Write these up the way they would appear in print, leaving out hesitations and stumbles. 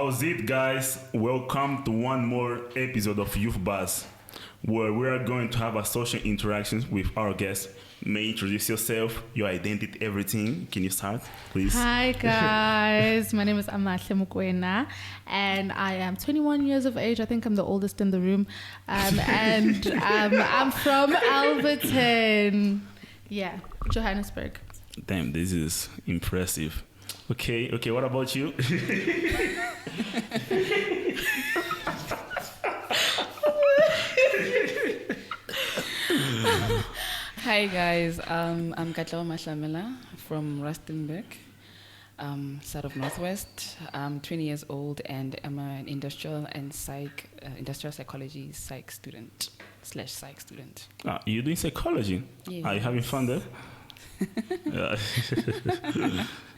How's it, guys? Welcome to one more episode of YouThBuzzsa, where we are going to have a social interactions with our guests. May introduce yourself, your identity, everything. Can you start, please? Hi, guys. My name is Amahle Mukwena, and I am 21 years of age. I think I'm the oldest in the room. And I'm from Alberton. Yeah, Johannesburg. Damn, this is impressive. Okay, what about you? Hi guys, I'm Katlawa Mashamela from Rustenburg, side of Northwest. I'm 20 years old and I'm an industrial psychology psych student / psych student. You're doing psychology? Yes. Are you having fun there?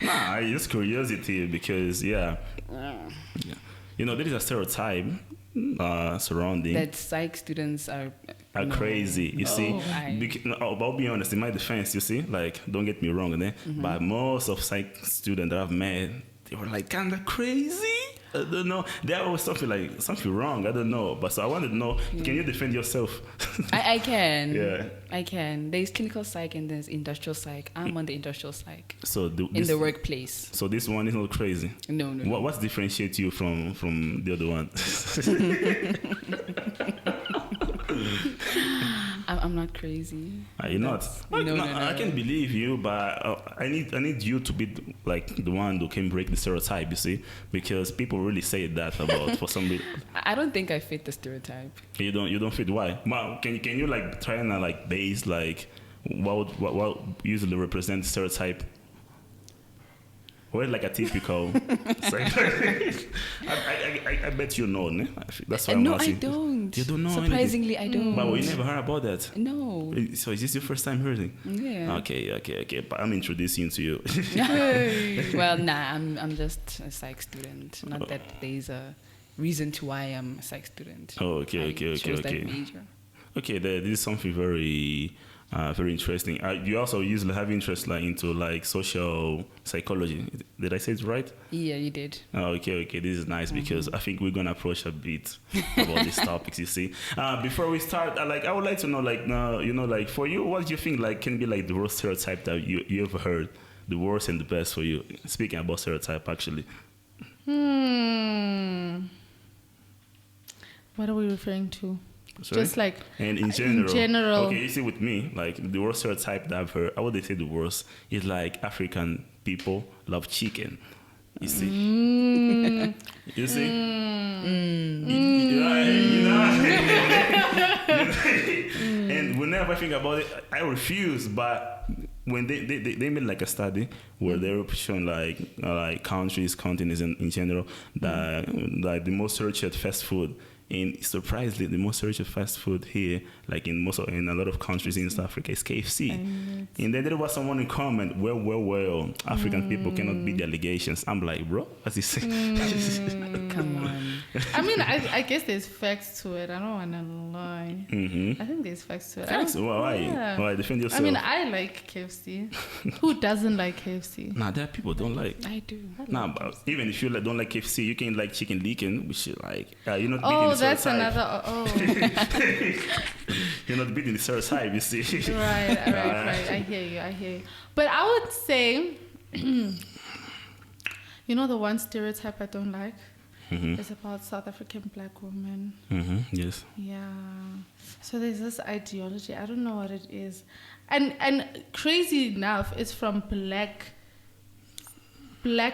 Nah, just curiosity because there is a stereotype surrounding that psych students are crazy. You see, I'll be honest. In my defense, you see, like, don't get me wrong, but most of psych students that I've met, they were like kind of crazy. I don't know. There was something wrong. I don't know. But so I wanted to know, can you defend yourself? I can. Yeah. I can. There's clinical psych and there's industrial psych. I'm on the industrial psych. So in the workplace. So this one is not crazy. No. What differentiates you from the other one? I'm not crazy. Are you not? No. I can believe you, but I need you to be like the one who can break the stereotype. You see, because people really say that about for somebody. I don't think I fit the stereotype. You don't fit. Why? Can you like try and like base like what usually represents stereotype? Or like a typical. I bet you know. Ne? That's why I'm asking. No, I don't. You don't know. Surprisingly, anything. I don't. But you never heard about that. No. So is this your first time hearing? Yeah. Okay. But I'm introducing to you. Well, nah. I'm just a psych student. Not that there's a reason to why I'm a psych student. Oh, okay. That major. Okay, this is something very interesting. You also usually have interest like into like social psychology. Did I say it right? Yeah, you did. Oh, okay. This is nice because I think we're gonna approach a bit about these topics. You see, before we start, I would like to know, like, like for you, what do you think like can be like the worst stereotype that you ever heard, the worst and the best for you? Speaking about stereotype, actually. What are we referring to? Sorry? Just like and in general. Okay, you see, with me, like the worst stereotype that I've heard, how would they say the worst? Is like African people love chicken. You see, you see, and whenever I think about it, I refuse. But when they made like a study where they were showing like countries, continents in general, that like the most searched fast food. And surprisingly, the most searched fast food here, like in a lot of countries in East Africa, is KFC. And then there was someone in comment, well, African people cannot beat the allegations. I'm like, bro, what's he saying? Come on. I mean, I guess there's facts to it. I don't want to lie. I think there's facts to it. Facts? Why? Yeah. Why? Defend yourself. I mean, I like KFC. Who doesn't like KFC? Nah, there are people don't like. I do. But even if you don't like KFC, you can like chicken licken, which is like you're not beating the that's stereotype. another. You're not beating the stereotype, you see. Right. I hear you. But I would say, the one stereotype I don't like is about South African black women. Yes. Yeah. So there's this ideology. I don't know what it is, and crazy enough, it's from black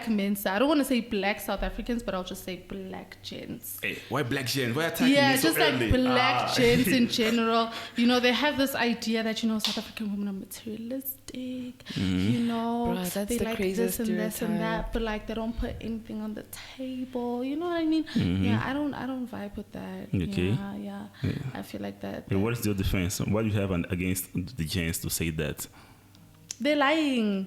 men. So I don't want to say black South Africans, but I'll just say black gents. Hey, why black gents? Why attacking me so just early? Like black gents in general. They have this idea that South African women are materialistic. Bruh, that's they the like craziest this and this and stereotype. that, but like they don't put anything on the table. You know what I mean? Yeah, I don't vibe with that. Okay. Yeah. I feel like that. Hey, what is your defense? What do you have against the gents to say that? They're lying.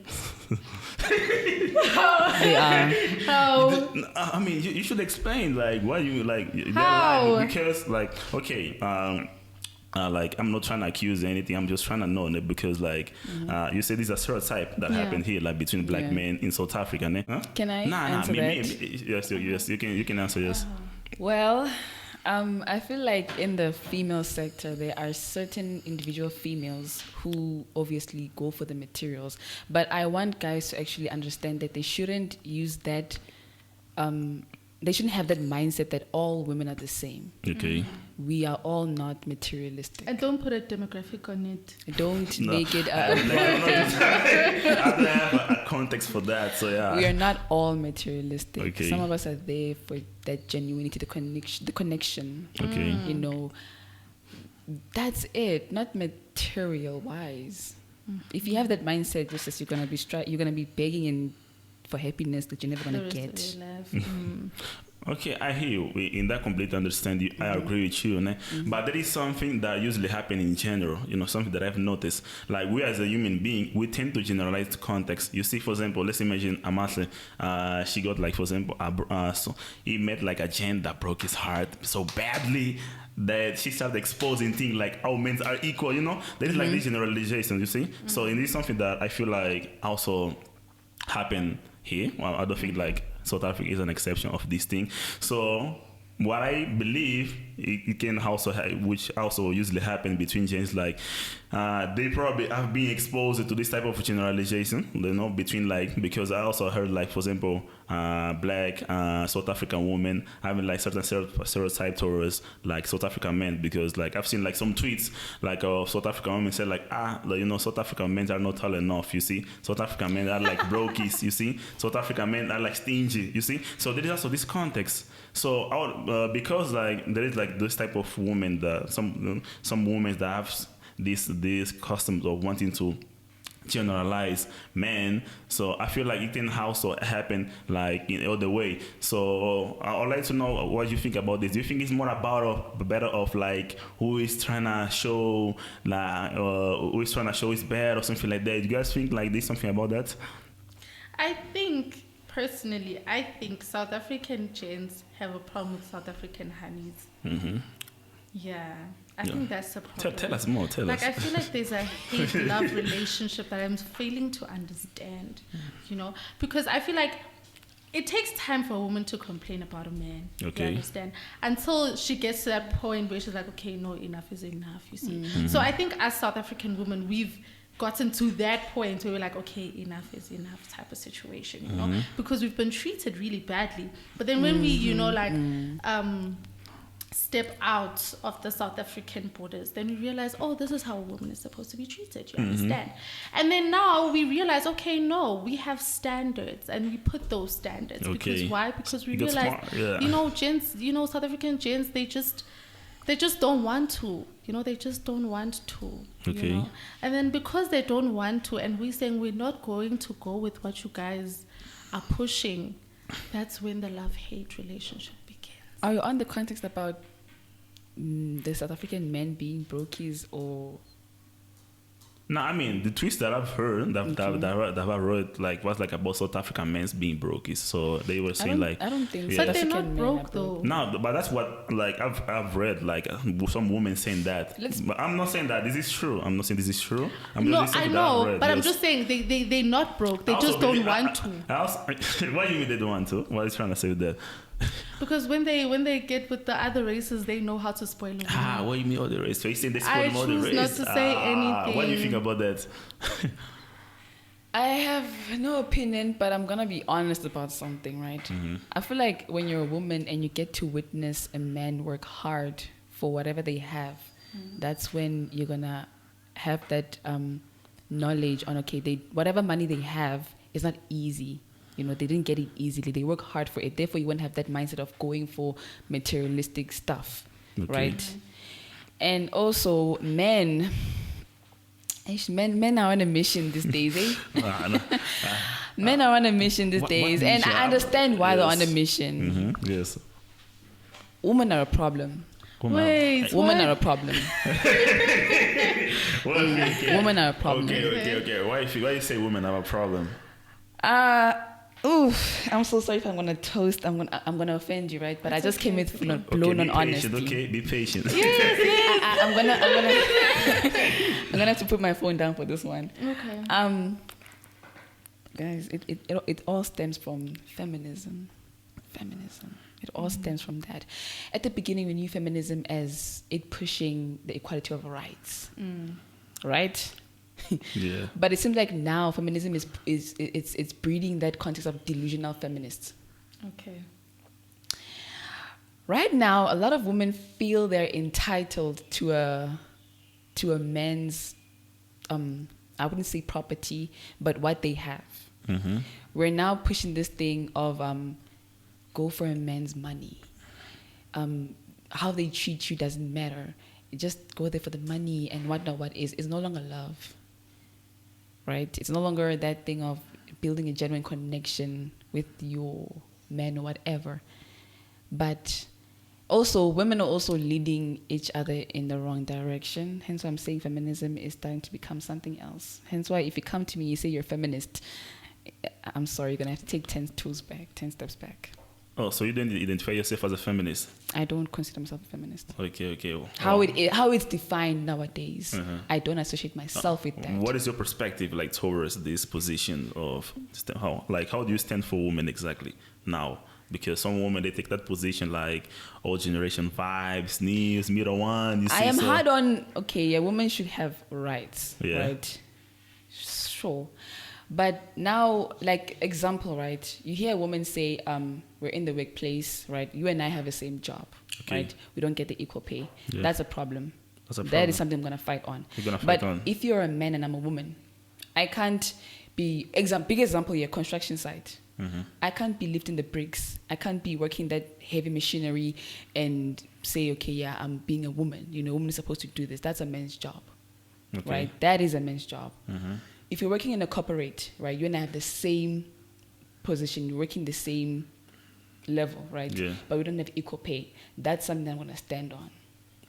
They are. How? I mean, you should explain, like, why you like they're How? lying because, like, okay, like I'm not trying to accuse anything. I'm just trying to know because like you said, this is a stereotype that happened here, like between black men in South Africa. Ne? Huh? Can I answer that? Yes, you can answer. Yes. Well, I feel like in the female sector, there are certain individual females who obviously go for the materials, but I want guys to actually understand that they shouldn't use that. They shouldn't have that mindset that all women are the same. Okay. We are all not materialistic. And don't put a demographic on it. Don't make it I don't have a context for that, so yeah. We are not all materialistic. Okay. Some of us are there for that genuinity, the connection. Okay. You know, that's it. Not material wise. If you have that mindset, just as you're gonna be begging for happiness that you're never gonna get. Okay, I hear you. In that completely understand you. I agree with you. Ne? But there is something that usually happens in general, something that I've noticed. Like we as a human being, we tend to generalize the context. You see, for example, let's imagine Amase, she got like, for example, so he met like a gent that broke his heart so badly that she started exposing things like how men are equal, There is like this generalization, you see? So it is something that I feel like also happen here. Well, I don't think like South Africa is an exception of this thing. So what I believe it can also which also usually happen between gens, like they probably have been exposed to this type of generalization, between like, because I also heard like, for example, black South African women having like certain stereotype towards like South African men, because like I've seen like some tweets like South African women said like South African men are not tall enough, you see, South African men are like brokies, you see, South African men are like stingy, you see. So there is also this context. So because like there is like this type of women that some women that have these customs of wanting to generalize men, so I feel like it can also happen like in other way. So I would like to know what you think about this. Do you think it's more about better of like who is trying to show like who is trying to show is bad or something like that? Do you guys think like there's something about that? Personally, I think South African gents have a problem with South African honeys. Mm-hmm. Yeah, I think that's the problem. Tell us more. Tell us. I feel like there's a hate-love relationship that I'm failing to understand, because I feel like it takes time for a woman to complain about a man. Okay. You understand? Until she gets to that point where she's like, okay, no, enough is enough, you see. Mm-hmm. So I think as South African women, we've gotten to that point where we're like, okay, enough is enough type of situation, because we've been treated really badly. But then when we, step out of the South African borders, then we realize, oh, this is how a woman is supposed to be treated, you understand? And then now we realize, okay, no, we have standards, and we put those standards. Okay. Because why? Because we realize, gents, South African gents, they just don't want to. They just don't want to. Okay. And then because they don't want to, and we're saying we're not going to go with what you guys are pushing, that's when the love-hate relationship begins. Are you on the context about the South African men being brokies or? No, I mean the twist that I've heard that I wrote like was like about South African men being brokies. So they were saying I don't think. But they're not broke though. No, but that's what like I've read like some women saying that. But I'm not saying that this is true. I'm not saying this is true. I know, but I'm just saying they're not broke. They just don't want to. Why do you mean they don't want to? What are you trying to say with that? Because when they get with the other races, they know how to spoil them. What do you mean other race? So you say they spoil them other race? I choose not to say anything. What do you think about that? I have no opinion, but I'm gonna be honest about something, right? Mm-hmm. I feel like when you're a woman and you get to witness a man work hard for whatever they have, that's when you're gonna have that knowledge on, okay, whatever money they have is not easy. They didn't get it easily. They work hard for it. Therefore, you won't have that mindset of going for materialistic stuff, right? And also, men are on a mission these days, eh? Men are on a mission these days, and I understand why they're on a mission. Mm-hmm. Yes. Women are a problem. Women are a problem. Women are a problem. Okay. Why you say women are a problem? Oof, I'm so sorry if I'm gonna toast. I'm gonna offend you, right? But I just came with blown on honesty. Okay, be patient. Yes. I'm gonna have to put my phone down for this one. Okay. Guys, it all stems from feminism. It all stems from that. At the beginning, we knew feminism as it pushing the equality of rights, right? Yeah. But it seems like now feminism is breeding that context of delusional feminists. Okay. Right now, a lot of women feel they're entitled to a man's, I wouldn't say property, but what they have. Mm-hmm. We're now pushing this thing of go for a man's money. How they treat you doesn't matter. You just go there for the money and whatnot. What is no longer love, right? It's no longer that thing of building a genuine connection with your man or whatever. But also, women are also leading each other in the wrong direction. Hence why I'm saying feminism is starting to become something else. Hence why if you come to me, you say you're a feminist, I'm sorry, you're going to have to take 10 steps back. Oh, so you don't identify yourself as a feminist? I don't consider myself a feminist. Okay. Well, How it's defined nowadays, I don't associate myself with that. What is your perspective like towards this position of how do you stand for women exactly now? Because some women, they take that position like old generation vibes, news, middle one. I am hard on, a woman should have rights, Yeah. right? Sure. But now, like example, right? You hear a woman say, we're in the workplace, right? You and I have the same job, right? We don't get the equal pay. Yeah. That's a problem. That is something I'm going to fight on. You're going to fight but on. If you're a man and I'm a woman, I can't be, big example here, construction site. I can't be lifting the bricks. I can't be working that heavy machinery and say, I'm being a woman. A woman is supposed to do this. That's a man's job, right? That is a man's job. If you're working in a corporate, right, you and I have the same position. You're working the same level, right? Yeah. But we don't have equal pay. That's something I'm going to stand on.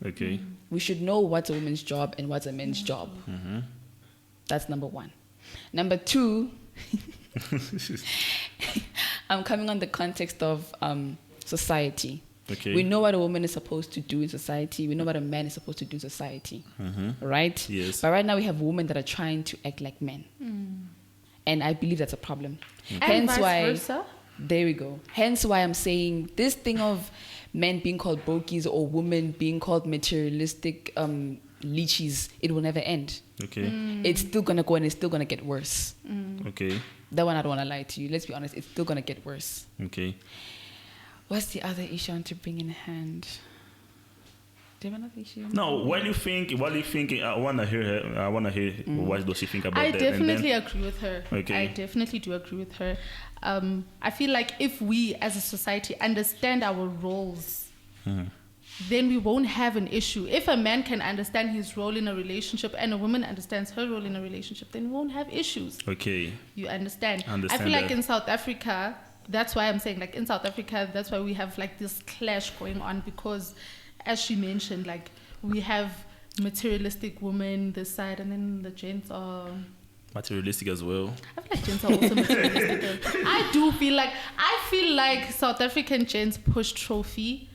Okay. We should know what's a woman's job and what's a man's job. That's number one. Number two, I'm coming on the context of society. Okay. We know what a woman is supposed to do in society. We know what a man is supposed to do in society. Right? Yes. But right now we have women that are trying to act like men. And I believe that's a problem. And Hence vice why, versa. there we go. Hence why I'm saying this thing of men being called brokies or women being called materialistic leeches, it will never end. Okay. It's still going to go and it's still going to get worse. Okay. That one I don't want to lie to you. Let's be honest. It's still going to get worse. Okay. What's the other issue I want to bring in hand? Do you have another issue? No, what do you think? I want to hear her. I want to hear what does she think about I that. definitely agree with her. Okay. I definitely do agree with her. I feel like if we as a society understand our roles, then we won't have an issue. If a man can understand his role in a relationship and a woman understands her role in a relationship, then we won't have issues. Okay. You understand? Understand I feel like that. in South Africa, that's why I'm saying, like in South Africa, that's why we have like this clash going on, because as she mentioned, like we have materialistic women this side and then the gents are materialistic as well. I feel like gents are also materialistic. I feel like South African gents push trophy,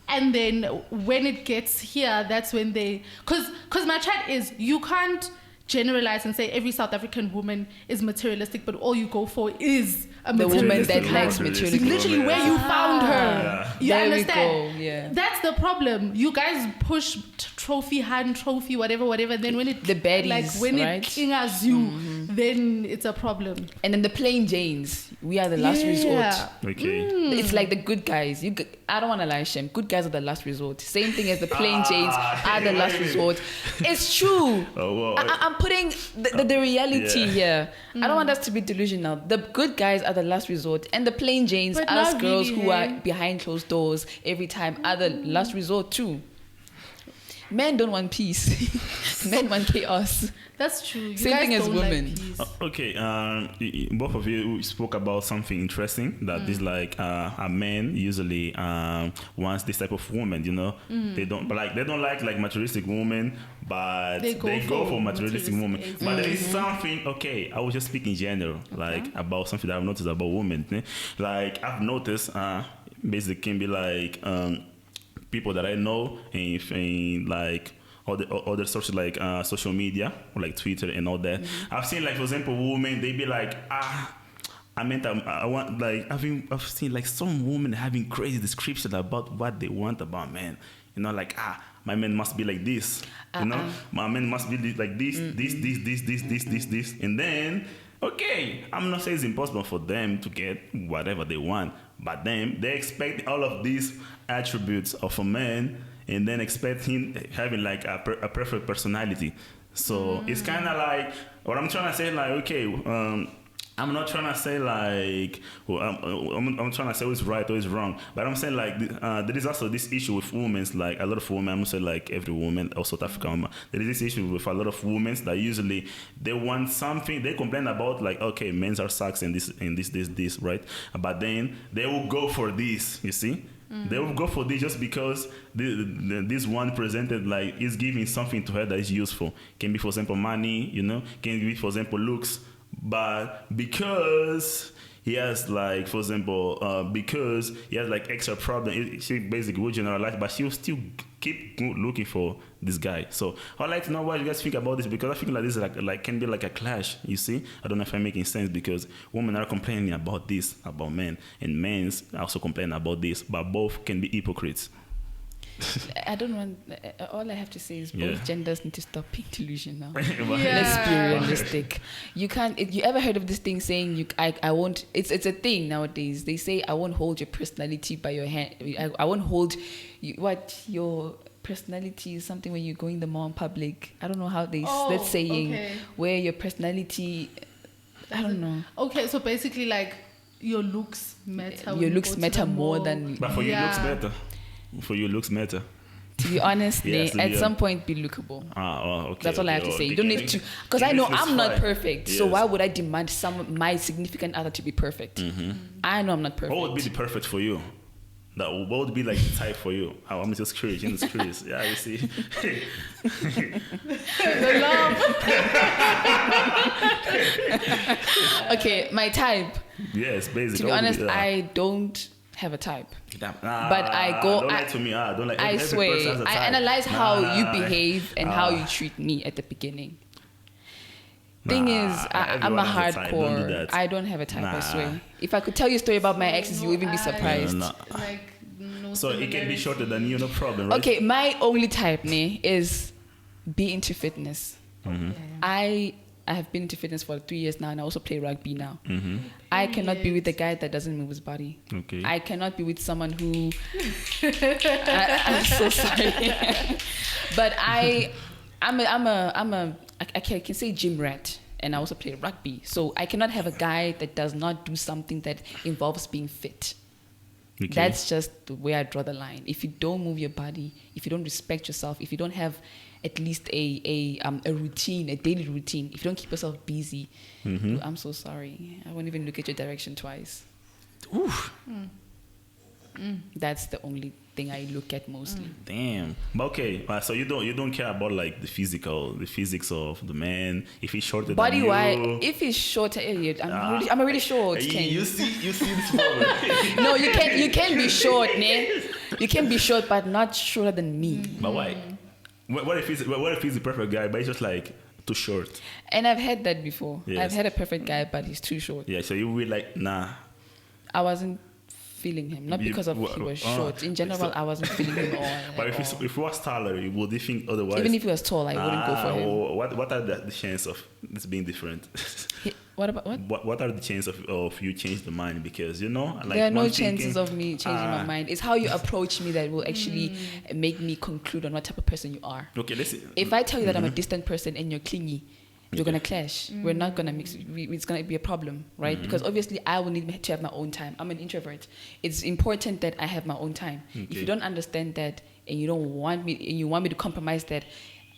and then when it gets here, that's when they, cause my chat is, you can't generalize and say every South African woman is materialistic, but all you go for is a the woman materialistic that man. likes materialistic. Literally where you found her. You There we understand? go, yeah. That's the problem. You guys push trophy, hand trophy, whatever. Then when it The baddies, like when right? it kingers you, then it's a problem. And then the plain Janes, we are the last resort. Okay. It's like the good guys. I don't want to lie, Shem. Good guys are the last resort. Same thing as the plain Janes are the last resort. It's true. Oh, wow. I'm putting the reality here. I don't want us to be delusional. The good guys are the last resort, and the plain Janes, But us not girls really, who eh? are behind closed doors every time, are the last resort too. Men don't want peace. Men want chaos. That's true. You Same guys thing as don't women. Like peace. Okay, both of you spoke about something interesting that is like a man usually wants this type of woman, you know. They don't like materialistic women, but they go for materialistic women. But there is something, okay, I was just speaking in general, like about something that I've noticed about women. Like I've noticed basically can be like people that I know in like other sources like social media or like Twitter and all that. I've seen like, for example, women, they be like, I want, like, I've seen like some women having crazy descriptions about what they want about men. You know, like, my man must be like this. You know, my man must be like this, this. And then, okay, I'm not saying it's impossible for them to get whatever they want, but then they expect all of these attributes of a man and then expect him having like a perfect personality. So it's kind of like, what I'm trying to say, like, okay, I'm not trying to say like, I'm trying to say what's right or what's wrong, but I'm saying like there is also this issue with women, like a lot of women, I'm gonna say like every woman, also South African woman, there is this issue with a lot of women that usually they want something, they complain about like, okay, men are sucks and this, right? But then they will go for this, you see? They will go for this just because this one presented like is giving something to her that is useful. Can be, for example, money, you know, can be, for example, looks. But because he has like, for example, because he has like extra problem, she basically will generalize, but she will still keep looking for this guy. So I'd like to know what you guys think about this, because I think like this is like can be like a clash. You see, I don't know if I'm making sense, because women are complaining about this about men, and men also complain about this, but both can be hypocrites. I don't want. All I have to say is both genders need to stop being delusional. Let's be realistic. You can't. You ever heard of this thing saying I won't? It's a thing nowadays. They say I won't hold your personality by your hand. I won't hold your personality is something when you're going the mall in public. I don't know how that's saying where your personality. I don't know. Okay, so basically like your looks matter. Your looks matter more than. But for you, looks better. For you, looks matter. To be honest, at some point, be lookable. Okay. That's all I have to say. You don't need to, because I know I'm not perfect. So why would I demand my significant other to be perfect? I know I'm not perfect. What would be the perfect for you? What would be like the type for you? I'm just curious. I'm just curious. Yeah, you see. The love. Okay, my type. Yes, basically. To be honest, I don't have a type, but I go. Don't lie to me. Don't lie. I swear. I analyze how you behave and how you treat me at the beginning. Thing is, I'm a hardcore. I don't have a type. I swear. If I could tell you a story about my exes, you would even be surprised. So it can be shorter than you, no problem, right? Okay, my only type is be into fitness. I have been into fitness for 3 years now, and I also play rugby now. I cannot be with a guy that doesn't move his body. Okay. I cannot be with someone who. I'm so sorry, but I can say gym rat, and I also play rugby. So I cannot have a guy that does not do something that involves being fit. Okay. That's just the way I draw the line. If you don't move your body, if you don't respect yourself, if you don't have at least a routine, a daily routine, if you don't keep yourself busy, I'm so sorry. I won't even look at your direction twice. Oof. That's the only thing I look at mostly. Damn. But okay, so you don't care about like the physics of the man. If he's shorter body than you, wise, if he's shorter, I'm really short. You see this problem. No, you can be short, ne? You can be short, but not shorter than me. But why? What if he's the perfect guy, but he's just like too short? And I've had that before. Yes. I've had a perfect guy, but he's too short. Yeah, so you were like, nah. I wasn't feeling him, not because of he was short. In general, I wasn't feeling him all. But if he was taller, would you think otherwise? Even if he was tall, I wouldn't go for him. What are the chances of this being different? What about what? What are the chances of you change the mind? Because like there are no chances of me changing my mind. It's how you approach me that will actually make me conclude on what type of person you are. Okay, let's see. If I tell you that I'm a distant person and you're clingy, you're gonna clash. We're not gonna mix. It's gonna be a problem, right? Because obviously I will need to have my own time. I'm an introvert. It's important that I have my own time. Okay. If you don't understand that, and you don't want me, and you want me to compromise that,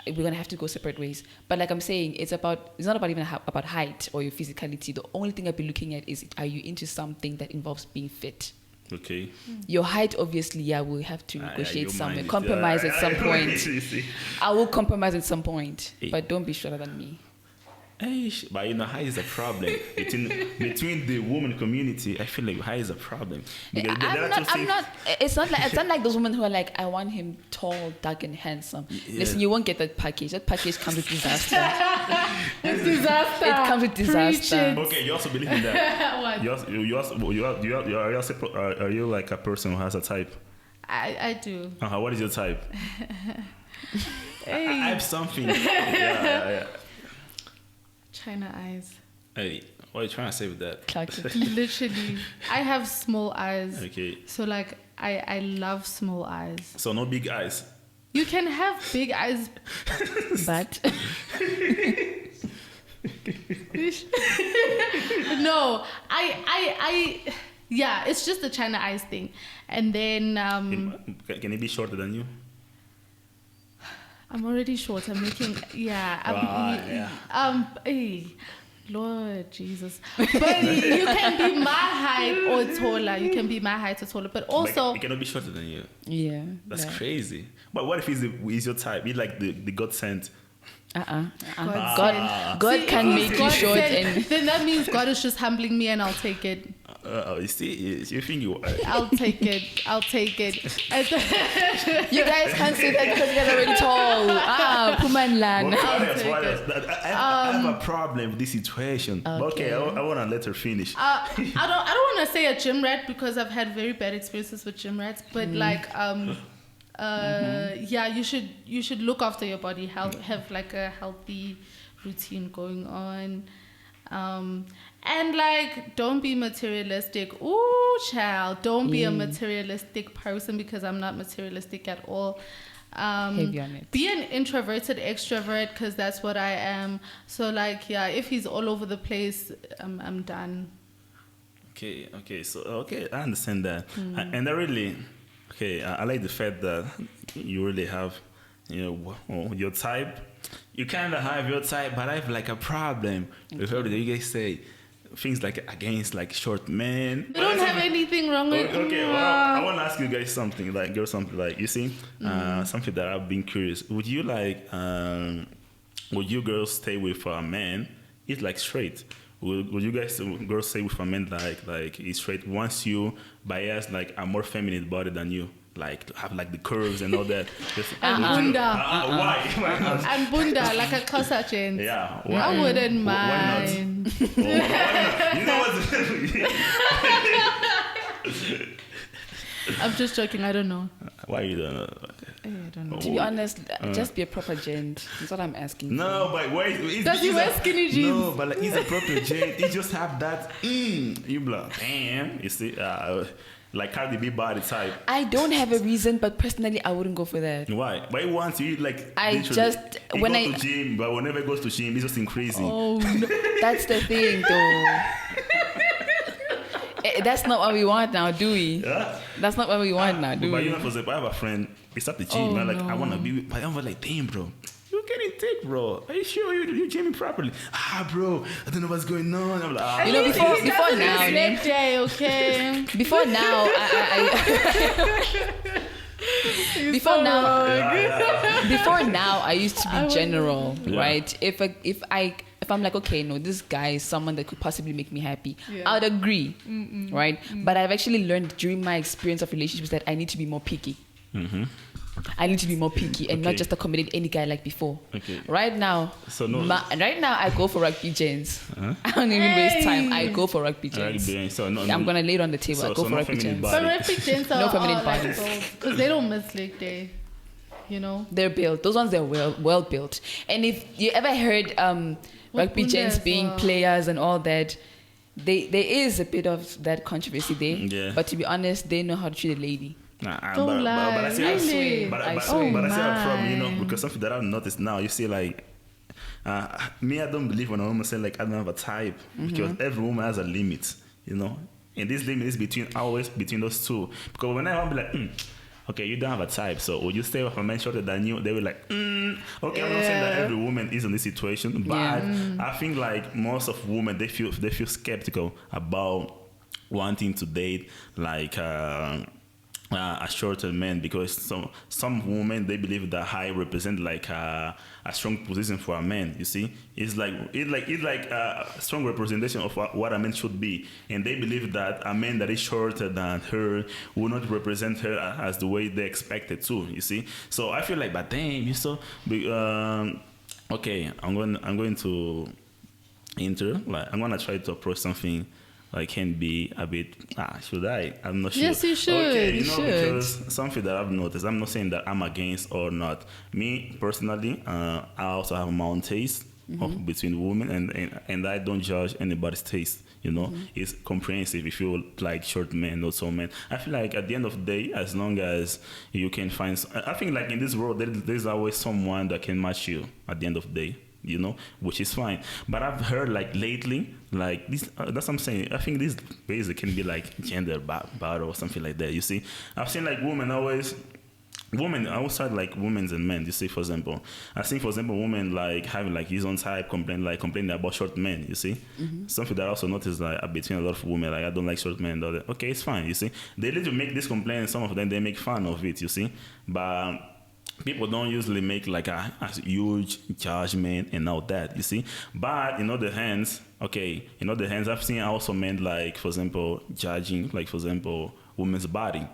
we're gonna have to go separate ways. But like I'm saying, it's not about even about height or your physicality. The only thing I'd be looking at is, are you into something that involves being fit? Okay. Your height, obviously, we'll have to negotiate somewhere, mind compromise at some point. See. I will compromise at some point, but don't be shorter than me. Hey, but height is a problem between the woman community. I feel like height is a problem. Because It's not like those women who are like, I want him tall, dark, and handsome. Yeah. Listen, you won't get that package. That package comes with disaster. It's disaster. It comes with disaster. Okay, you also believe in that. What? Are you like a person who has a type? I do. What is your type? Hey. I have something. Yeah. China eyes. Hey, what are you trying to say with that? Literally, I have small eyes. Okay. So like, I love small eyes. So no big eyes. You can have big eyes, but no, yeah, it's just the China eyes thing. And then can it be shorter than you? I'm already short. I'm making hey, Lord Jesus. But you can be my height or taller. You can be my height or taller. But also, it cannot be shorter than you. Yeah, that's crazy. But what if he's your type? He's like the God sent. God can make you short, and then that means God is just humbling me, and I'll take it. You see, you think you? I'll take it. You guys can't say that because you guys are already tall. Pumanland. I have a problem with this situation. Okay, I want to let her finish. I don't want to say a gym rat because I've had very bad experiences with gym rats, but yeah, you should look after your body, have like a healthy routine going on, and like don't be materialistic. Ooh, child, don't be a materialistic person, because I'm not materialistic at all. Heavy on it. Be an introverted extrovert, because that's what I am. So like, yeah, if he's all over the place, I'm done. Okay, I understand that, and I really. Okay, I like the fact that you really have, your type. You kind of have your type, but I have like a problem with everything you guys say. Things like against like short men. You don't have anything wrong with it. Okay, well, I want to ask you guys something. Like, girls, something like, you see, something that I've been curious. Would you girls stay with a man? He's like straight. Would you guys girls stay with a man like he's straight once you bias like a more feminine body than you, like to have like the curves and all that? And bunda. Why? And bunda like a Xhosa gent. Yeah. I wouldn't mind. Why not? You know what? I'm just joking. I don't know. Why you don't know? I don't know. To be honest, just be a proper gent. That's what I'm asking. No, for. but why? Does he wear skinny jeans? No, but like he's a proper gent. He just have that. You block. Damn. You see, like Cardi B body type. I don't have a reason, but personally, I wouldn't go for that. Why? But he wants you like. He goes to gym, but whenever he goes to gym, he's just increasing. Oh no. That's the thing, though. That's not what we want now, do we? Yeah? That's not what we want now, do we? But you know, for example, I have a friend. He's at the gym. I want to be with. But I'm like, damn, bro. You're getting thick, bro. Are you sure you're gymming properly? Bro, I don't know what's going on. I'm like, before now, day, okay. Before now, Before now, I used to be general, right? If I'm like, okay, no, this guy is someone that could possibly make me happy, I would agree, right? But I've actually learned during my experience of relationships that I need to be more picky. I need to be more picky and not just accommodate any guy like before. Okay. Right now, I go for rugby gents. I don't even waste time. I go for rugby gents. I'm gonna lay it on the table. I go for rugby gents. But rugby gents are no feminine bodies, because they don't miss leg day. You know, they're built. Those ones, they're well built. And if you ever heard rugby gents being players and all that, there is a bit of that controversy there. Yeah. But to be honest, they know how to treat a lady. Don't lie. But I see a problem, man. because something that I've noticed now, you see, like, me, I don't believe when a woman say like I don't have a type, because every woman has a limit, and this limit is between those two. Because when I want to be like, okay, you don't have a type, so would you stay with a man shorter than you? They were like, okay, I'm not saying that every woman is in this situation, but I think like most of women, they feel skeptical about wanting to date like a shorter man, because some women, they believe that height represent like a strong position for a man. You see, it's like a strong representation of what a man should be, and they believe that a man that is shorter than her will not represent her as the way they expect it to. You see, so I feel like, but damn, you so okay, I'm going to I'm gonna try to approach something like can be a bit, should I? I'm not sure. Yes, you should. Okay, you should. Because something that I've noticed, I'm not saying that I'm against or not. Me, personally, I also have my own taste between women, and I don't judge anybody's taste. You know, it's comprehensive. If you like short men, not so men. I feel like at the end of the day, as long as you can find, I think like in this world, there's always someone that can match you at the end of the day. You know, which is fine. But I've heard like lately, like this, that's what I'm saying. I think this basically can be like gender battle or something like that. You see, I've seen like women outside like women and men. You see, for example, I've seen, for example, women like having like his own type complaining about short men. You see, something that I also noticed like between a lot of women, like I don't like short men. Okay, it's fine. You see, they literally make this complaint. Some of them they make fun of it. You see, but people don't usually make like a huge judgment and all that, you see. But in other hands, I've seen also men like, for example, judging, like, for example, women's body.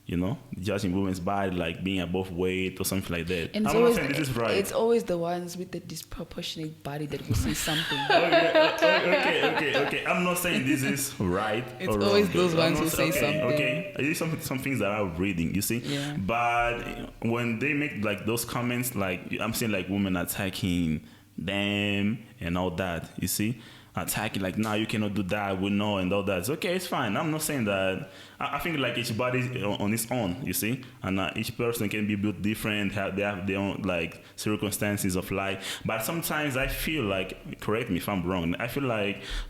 You know, judging women's body like being above weight or something like that. And I'm not saying this is right. It's always the ones with the disproportionate body that will say something. Okay. I'm not saying this is right. It's or always wrong. those ones who say something. Okay, these some things that I'm reading. You see, Yeah. But when they make like those comments, like I'm seeing like women attacking them and all that. You see. Attacking like, nah, you cannot do that, we know, and all that. It's okay, it's fine. I'm not saying that. I think like each body on its own, you see, and each person can be built different. They have their own like circumstances of life. But sometimes I feel like, correct me if I'm wrong.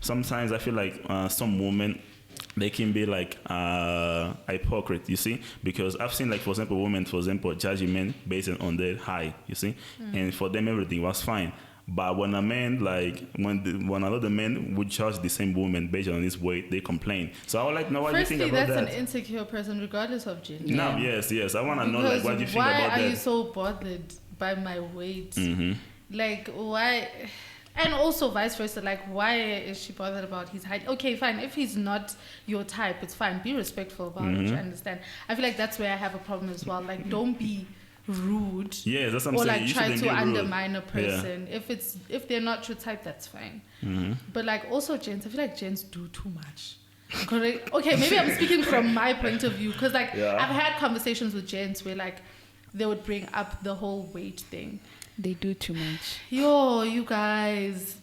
Sometimes I feel like some women, they can be like hypocrite, you see, because I've seen like, for example, women, for example, judging men based on their height, you see, and for them everything was fine. But when a man, like, when another man would judge the same woman based on his weight, they complain. So I would like to know what you think about that. Firstly, that's an insecure person regardless of gender. No, yes. I want to know, like, what you think about that. Why are you so bothered by my weight? Like, why? And also vice versa. Like, why is she bothered about his height? Okay, fine. If he's not your type, it's fine. Be respectful about it. I understand. I feel like that's where I have a problem as well. Like, don't be rude, yes, that's what I'm or saying. like You try to undermine a person. Yeah. If they're not your type, that's fine. But like also gents, I feel like gents do too much. Okay, maybe I'm speaking from my point of view, because like I've had conversations with gents where like they would bring up the whole weight thing. They do too much. Yo, you guys.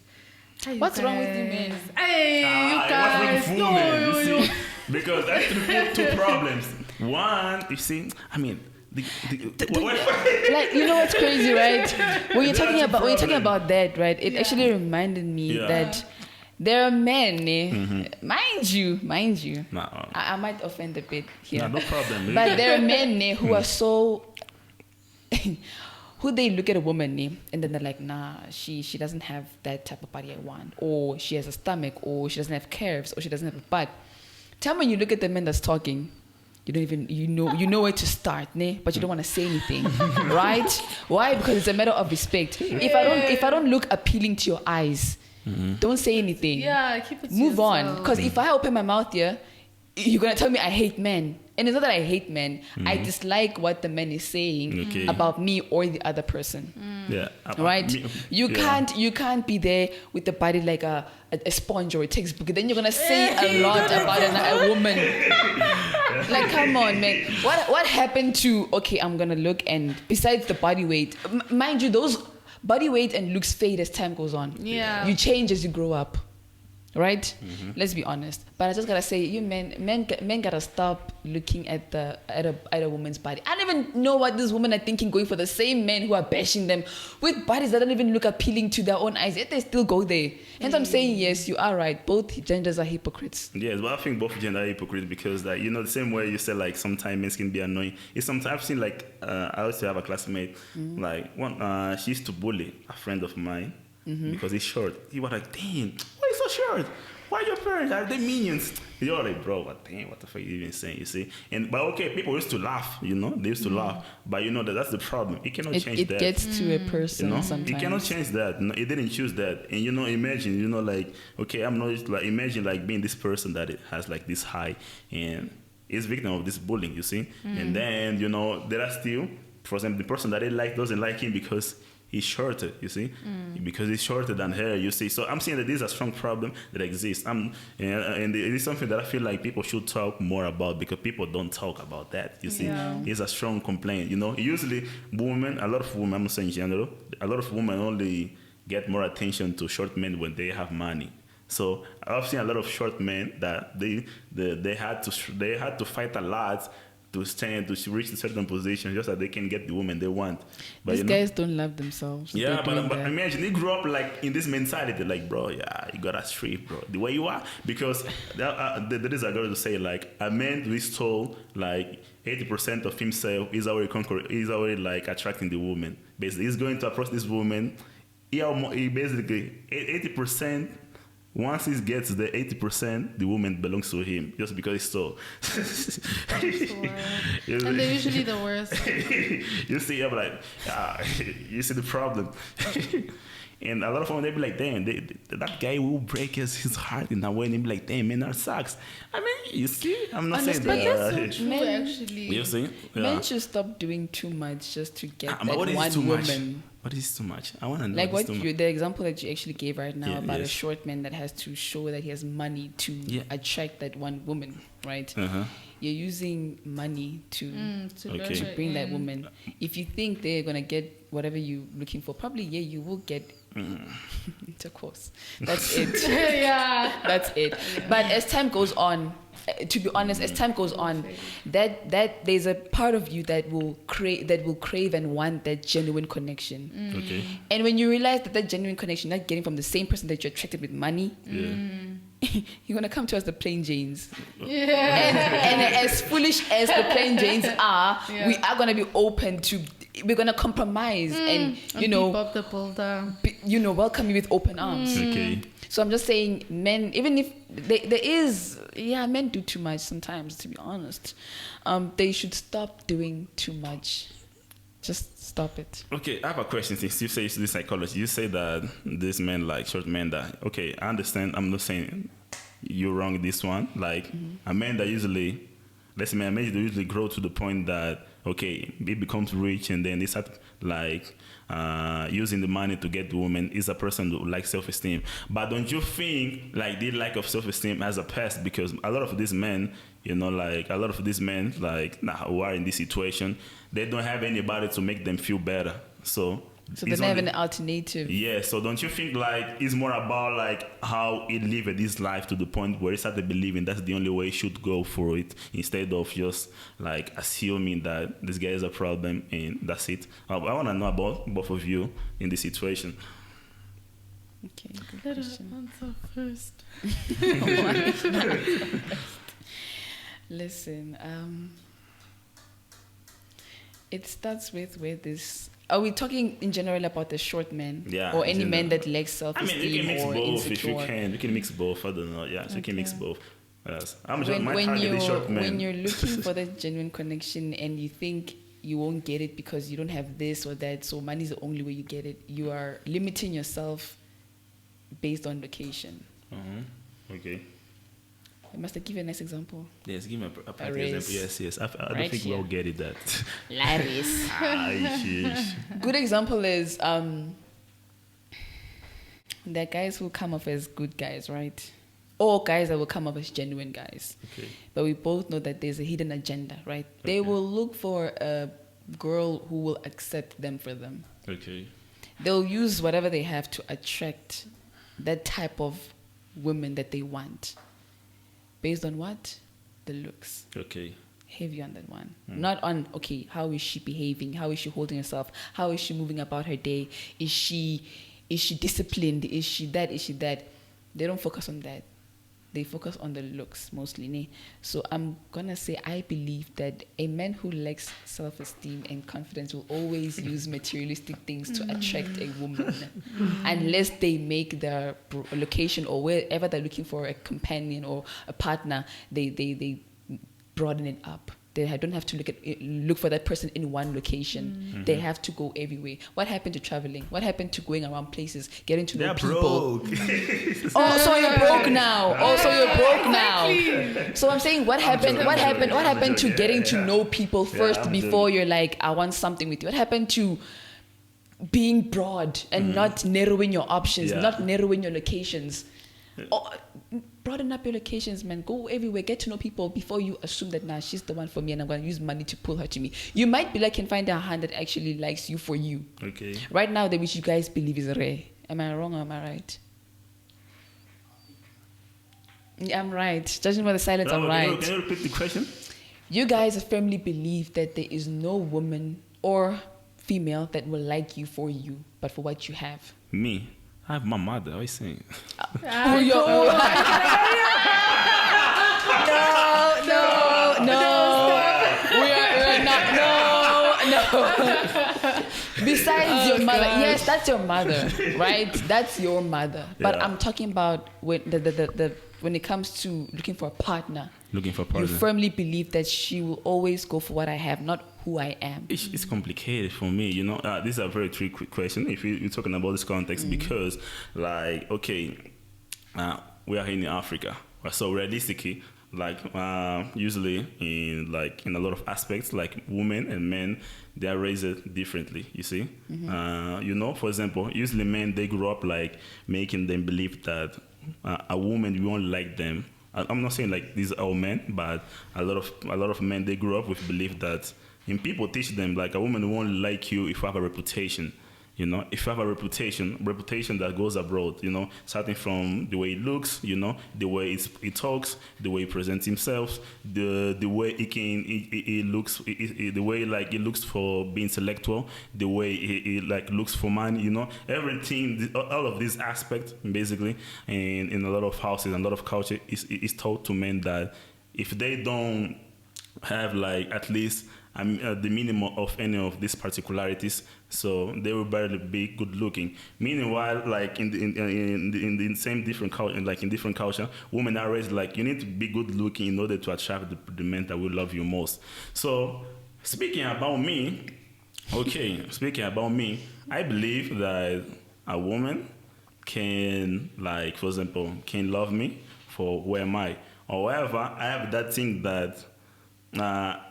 What's wrong with you, man? Hey, you guys. What's wrong with you, see? Because that's two problems. One, you see, I mean, like, you know what's crazy, right? When you're talking about that, right? It actually reminded me that there are men, mind you. I might offend a bit here. No problem. But there are men who are so who they look at a woman and then they're like, nah, she doesn't have that type of body I want, or she has a stomach, or she doesn't have curves, or she doesn't have a butt. Tell me, when you look at the man that's talking, you don't even, you know where to start, but you don't want to say anything, right? Why? Because it's a matter of respect. If I don't look appealing to your eyes, don't say anything. Yeah, keep it to Move yourself. on. Because if I open my mouth here, you're gonna tell me I hate men. And it's not that I hate men. I dislike what the man is saying about me or the other person. Yeah. Right? You can't be there with the body like a sponge or a textbook. Then you're gonna say a lot about a woman. Like, come on, man. What happened to, okay, I'm gonna look, and besides the body weight, mind you, those body weight and looks fade as time goes on. Yeah. You change as you grow up. right? Let's be honest. But I just gotta say, you men gotta stop looking at a woman's body. I don't even know what these women are thinking, going for the same men who are bashing them with bodies that don't even look appealing to their own eyes, yet they still go there. And I'm saying, yes, you are right. Both genders are hypocrites. Yes, but I think both genders are hypocrites because, like, you know, the same way you said, like, sometimes men can be annoying. It's sometimes I've seen, like, I used to have a classmate, like, she used to bully a friend of mine because he's short. He was like, damn, why are you so short? Why your parents? Are they minions? You're like, bro, what the fuck are you even saying? You see? But okay, people used to laugh, you know? They used to laugh. But you know that's the problem. It cannot change that. It gets to a person, you know? sometimes. It cannot change that. No, it didn't choose that. And you know, imagine, you know, like, okay, I'm not like, imagine like being this person that it has like this high and is victim of this bullying, you see? And then, you know, there are still, for example, the person that they like doesn't like him because he's shorter, you see, because he's shorter than her, you see. So I'm saying that this is a strong problem that exists. And it is something that I feel like people should talk more about because people don't talk about that, you see. It's a strong complaint, you know. Usually women, a lot of women, I'm not saying in general, a lot of women only get more attention to short men when they have money. So I've seen a lot of short men that they had to fight a lot to stand to reach a certain position just that they can get the woman they want. But these guys don't love themselves. Yeah, but imagine they grew up like in this mentality, like, bro, yeah, you got a street, bro, the way you are. Because there is a girl to say like a man who is told like 80% of himself is already like attracting the woman. Basically, he's going to approach this woman. He basically 80%. Once he gets the 80%, the woman belongs to him just because he's tall. And they're usually the worst. You see, I'm like, you see the problem. And a lot of them, they be like, damn, that guy will break his heart in a way. And they be like, damn, man, that sucks. I mean, you see, I'm not saying that. That's so true, actually. You see? Yeah. Men should stop doing too much just to get that what is one too woman. Much? What is too much? I want to know. Like the example that you actually gave right now about yes. a short man that has to show that he has money to attract that one woman, right? You're using money to bring that woman. If you think they're going to get whatever you're looking for, probably, you will get intercourse. That's it. That's it. Yeah. But as time goes on, to be honest, as time goes on, that there's a part of you that will crave and want that genuine connection. Okay. And when you realize that genuine connection you're not getting from the same person that you're attracted with money, you're gonna come to us the plain Janes. And as foolish as the plain Janes are, we are gonna be open to. We're gonna compromise and welcome you with open arms. Okay. So I'm just saying, men, even if men do too much sometimes, to be honest. They should stop doing too much. Just stop it. Okay, I have a question. Since you say it's the psychology, you say that these men, like short men, that, okay, I understand. I'm not saying you're wrong in this one. Like, a man that usually, let's say, a man that usually grow to the point that, okay, he becomes rich and then they start like using the money to get the woman is a person who likes self-esteem. But don't you think like the lack of self-esteem has a past? Because a lot of these men, who are in this situation, they don't have anybody to make them feel better. So they don't have an alternative. Yeah, so don't you think like it's more about like how he lived his life to the point where he started believing that's the only way he should go for it instead of just like assuming that this guy is a problem and that's it. I want to know about both of you in this situation. Okay, let us answer first. Listen, it starts with this. Are we talking in general about the short men? Yeah. Or any man that lacks self-esteem? I mean, you can mix or both insecure? if you can. You can mix both. I don't know. Yeah, so you can mix both. Yes. When you're looking for that genuine connection and you think you won't get it because you don't have this or that, so money is the only way you get it, you are limiting yourself based on location. Okay. I must have given a nice example. Yes, give me a example. Yes. I don't think we'll get it that. Laris. Good example is there are guys who come off as good guys, right? Or guys that will come off as genuine guys. Okay. But we both know that there's a hidden agenda, right? They will look for a girl who will accept them for them. Okay. They'll use whatever they have to attract that type of women that they want. Based on what? The looks. Okay. Heavy on that one. Not on, okay, how is she behaving? How is she holding herself? How is she moving about her day? Is she disciplined? Is she that? Is she that? They don't focus on that. They focus on the looks mostly. Ne? So I'm going to say I believe that a man who lacks self-esteem and confidence will always use materialistic things to attract a woman. Unless they make their location or wherever they're looking for a companion or a partner, they broaden it up. They don't have to look for that person in one location. They have to go everywhere. What happened to traveling? What happened to going around places, getting to know people? Broke. So you're broke now. So I'm saying, what happened? What happened to getting to know people first before you're like, I want something with you? What happened to being broad and not narrowing your options, not narrowing your locations? Broaden up your locations, man. Go everywhere. Get to know people before you assume that, nah, she's the one for me and I'm going to use money to pull her to me. You might be like and find a hand that actually likes you for you. Okay. Right now, that which you guys believe is rare. Am I wrong or am I right? Yeah, I'm right. Judging by the silence, I'm right. Can you repeat the question? You guys firmly believe that there is no woman or female that will like you for you, but for what you have. Me. I have my mother. What are you saying? No. We're not. No. Besides your mother, yes, that's your mother, right? That's your mother. But I'm talking about when when it comes to looking for a partner. You firmly believe that she will always go for what I have, not who I am. It's complicated for me, you know. This is a very tricky question if you're talking about this context because, like, okay, we are here in Africa, so realistically, like, usually in a lot of aspects, like women and men, they are raised differently. You see, you know, for example, usually men, they grow up like making them believe that a woman won't like them. I'm not saying like these are all men, but a lot of men, they grow up with belief that, and people teach them like a woman won't like you if you have a reputation. You know, if you have a reputation that goes abroad, you know, starting from the way it looks, you know, the way he talks, the way he presents himself, the way he looks, the way like he looks for being selectual, the way he like looks for money, you know, everything, all of these aspects basically, and in a lot of houses and a lot of culture is taught to men that if they don't have like at least the minimum of any of these particularities, so they will barely be good looking. Meanwhile, like in the same different culture, like in different culture, women are raised like you need to be good looking in order to attract the men that will love you most. So speaking about me, I believe that a woman can, like, for example, can love me for who am I. However, I have that thing that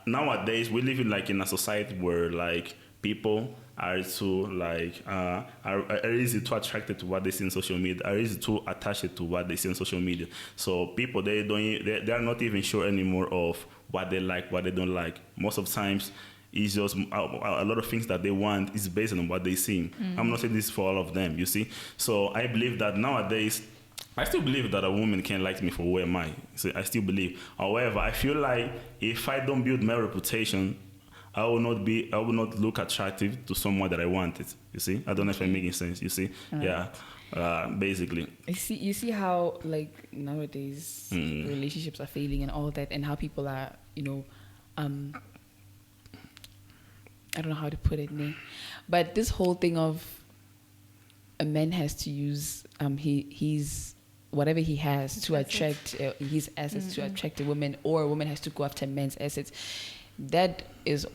nowadays we live in a society where like people are so like are easy to attracted to what they see on social media, are easy to attach to what they see on social media. So people they are not even sure anymore of what they like, what they don't like. Most of the times it's just a lot of things that they want is based on what they see. I'm not saying this for all of them, you see. So I believe that nowadays I still believe that a woman can like me for who am I. So I still believe. However, I feel like if I don't build my reputation, I will not look attractive to someone that I wanted. You see? I don't know if I'm making sense. You see? Yeah. Basically. You see how like nowadays relationships are failing and all that, and how people are, you know, I don't know how to put it, but this whole thing of a man has to use his whatever he has to attract his assets to attract a woman, or a woman has to go after men's assets. That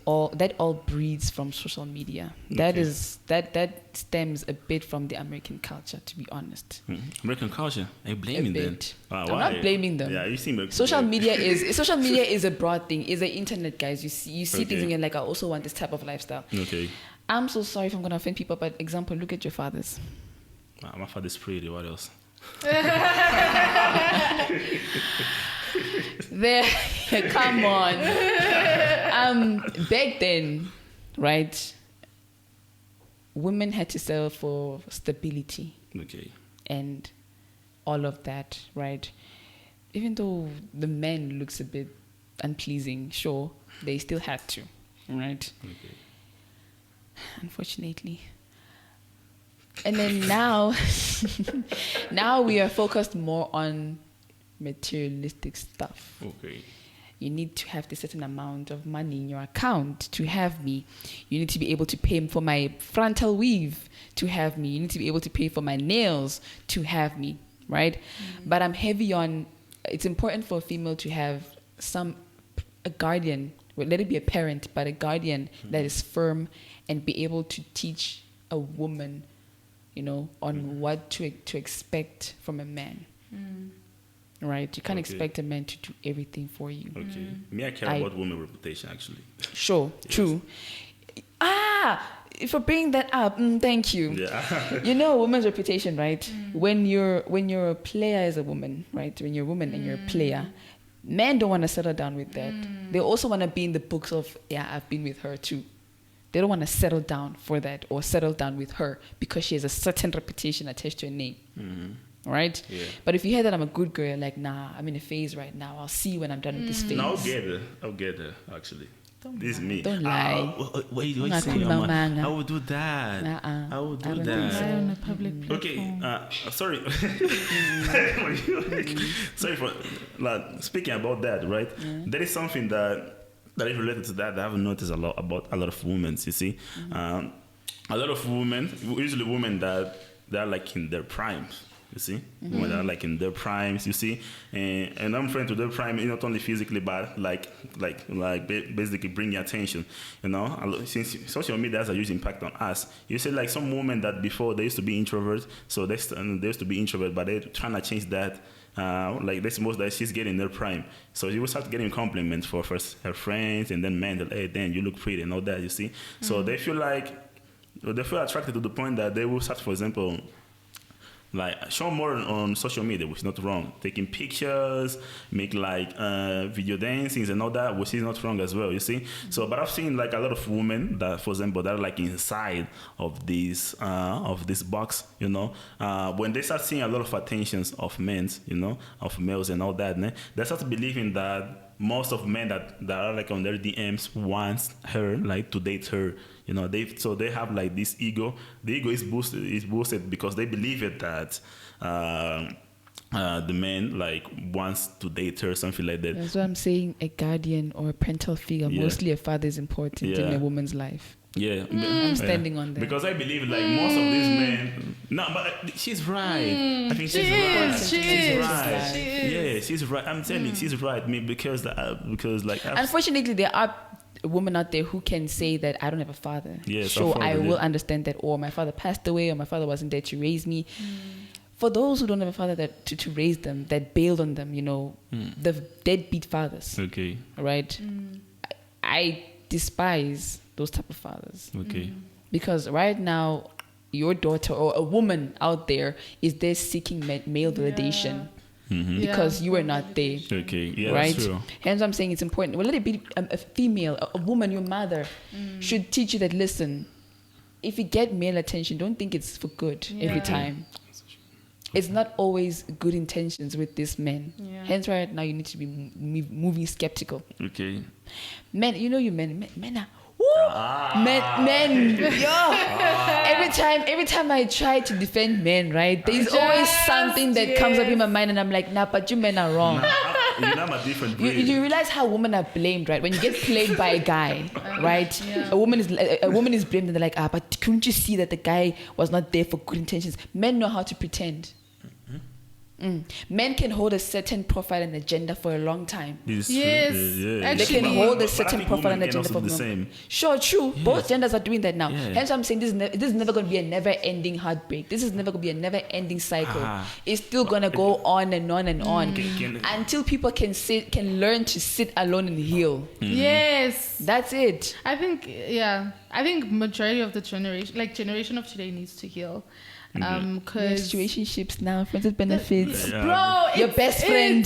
all breeds from social media. Okay. That stems a bit from the American culture, to be honest. American culture? Are you blaming them? I'm not blaming them. Yeah, you seem social media is a broad thing. It's the internet, guys. You see things and you're like, I also want this type of lifestyle. Okay. I'm so sorry if I'm gonna offend people, but example, look at your fathers. My father's pretty. What else? There, come on. Back then, right? Women had to settle for stability. Okay. And all of that, right? Even though the man looks a bit unpleasing, sure, they still had to, right? Okay. Unfortunately. And then now, now we are focused more on materialistic stuff. Okay. You need to have a certain amount of money in your account to have me. You need to be able to pay for my frontal weave to have me. You need to be able to pay for my nails to have me, right? But I'm heavy on, it's important for a female to have a guardian, well, let it be a parent, but a guardian that is firm and be able to teach a woman, on what to expect from a man. Right? You can't expect a man to do everything for you. Okay. Me, I care about women's reputation, actually. Sure, yes. True. For bringing that up, thank you. Yeah. Women's reputation, right? When you're a player as a woman, right? When you're a woman and you're a player, men don't want to settle down with that. They also want to be in the books of, I've been with her too. They don't want to settle down for that or settle down with her because she has a certain reputation attached to her name. Right? Yeah. But if you hear that I'm a good girl, like, nah, I'm in a phase right now. I'll see when I'm done with this phase. No, I'll get her, actually. This is me. Don't lie. Wait, saying, I will do that. I will do that. Lie on a public platform. Okay, sorry. Sorry for speaking about that, right? There is something that is related to that I have noticed a lot about a lot of women, you see. A lot of women, usually women that are like in their primes. You see, women that are like in their primes, you see, and I'm referring to their prime, not only physically, but like basically bringing attention, Since social media has a huge impact on us, you see, like some women that before they used to be introverts, so they used to be introverts, but they're trying to change that. Like this most that she's getting their prime, so you will start getting compliments for first her friends and then men that, hey, Dan, you look pretty and all that, you see. So they feel attracted to the point that they will start, for example, like show more on social media, which is not wrong. Taking pictures, make like video dancings and all that, which is not wrong as well, you see. So, but I've seen like a lot of women that, for example, that are like inside of this box, when they start seeing a lot of attentions of men, of males and all that, they start believing that most of men that are like on their DMs wants her, like to date her. They have like this ego. The ego is boosted because they believe it that the man like wants to date her, something like that. That's what I'm saying. A guardian or a parental figure, mostly a father, is important in a woman's life. Yeah, I'm standing on that because I believe like most of these men. No, but she's right. I think she's right. She's right. Yeah, she's right. I'm telling you, she's right. Because like unfortunately, there are women out there who can say that I don't have a father. Yes, sure, I will understand that. Or my father passed away, or my father wasn't there to raise me. For those who don't have a father that to raise them, that bailed on them, the deadbeat fathers. Okay. Right. I despise those type of fathers. Okay. Because right now, your daughter or a woman out there is there seeking male validation. Because you are not there. Okay, yeah, right? That's true. Hence, I'm saying it's important. Well, let it be a female, a woman, your mother, should teach you that, listen, if you get male attention, don't think it's for good every time. It's not always good intentions with these men. Yeah. Hence, right now, you need to be moving skeptical. Okay. Men, men are... Men, every time I try to defend men, right, there's always something that comes up in my mind, and I'm like, nah, but you men are wrong. I'm a different breed. You realize how women are blamed, right? When you get played by a guy, right? A woman is blamed, and they're like, but couldn't you see that the guy was not there for good intentions? Men know how to pretend. Men can hold a certain profile and agenda for a long time. Yes, they can hold a certain profile and agenda for a long time. Sure, true. Yes. Both genders are doing that now. Yeah. Hence, I'm saying this is never going to be a never-ending heartbreak. This is never going to be a never-ending cycle. It's still going to go on and on and on until people can learn to sit alone and heal. Yes, that's it. I think majority of the generation of today needs to heal. Because situationships now, friends with benefits, bro, your best friend,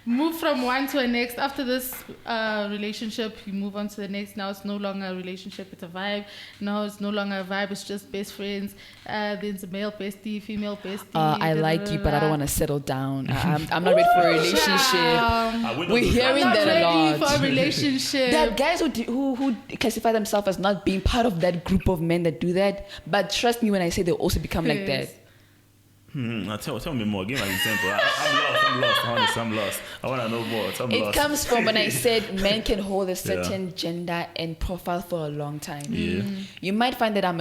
move from one to the next. After this relationship, you move on to the next. Now it's no longer a relationship, it's a vibe. Now it's no longer a vibe, it's just best friends. There's a male bestie, female bestie. I like you, but I don't want to settle down. I'm not ready for a relationship. We're hearing that a lot. Not ready for a relationship. There are guys who classify themselves as not being part of that group of men that do that. But trust me when I say they'll also become like that. Tell me more. Give me an example. I'm lost. Honestly, I'm lost. I want to know more. It comes from when I said men can hold a certain gender and profile for a long time. Yeah. You might find that I'm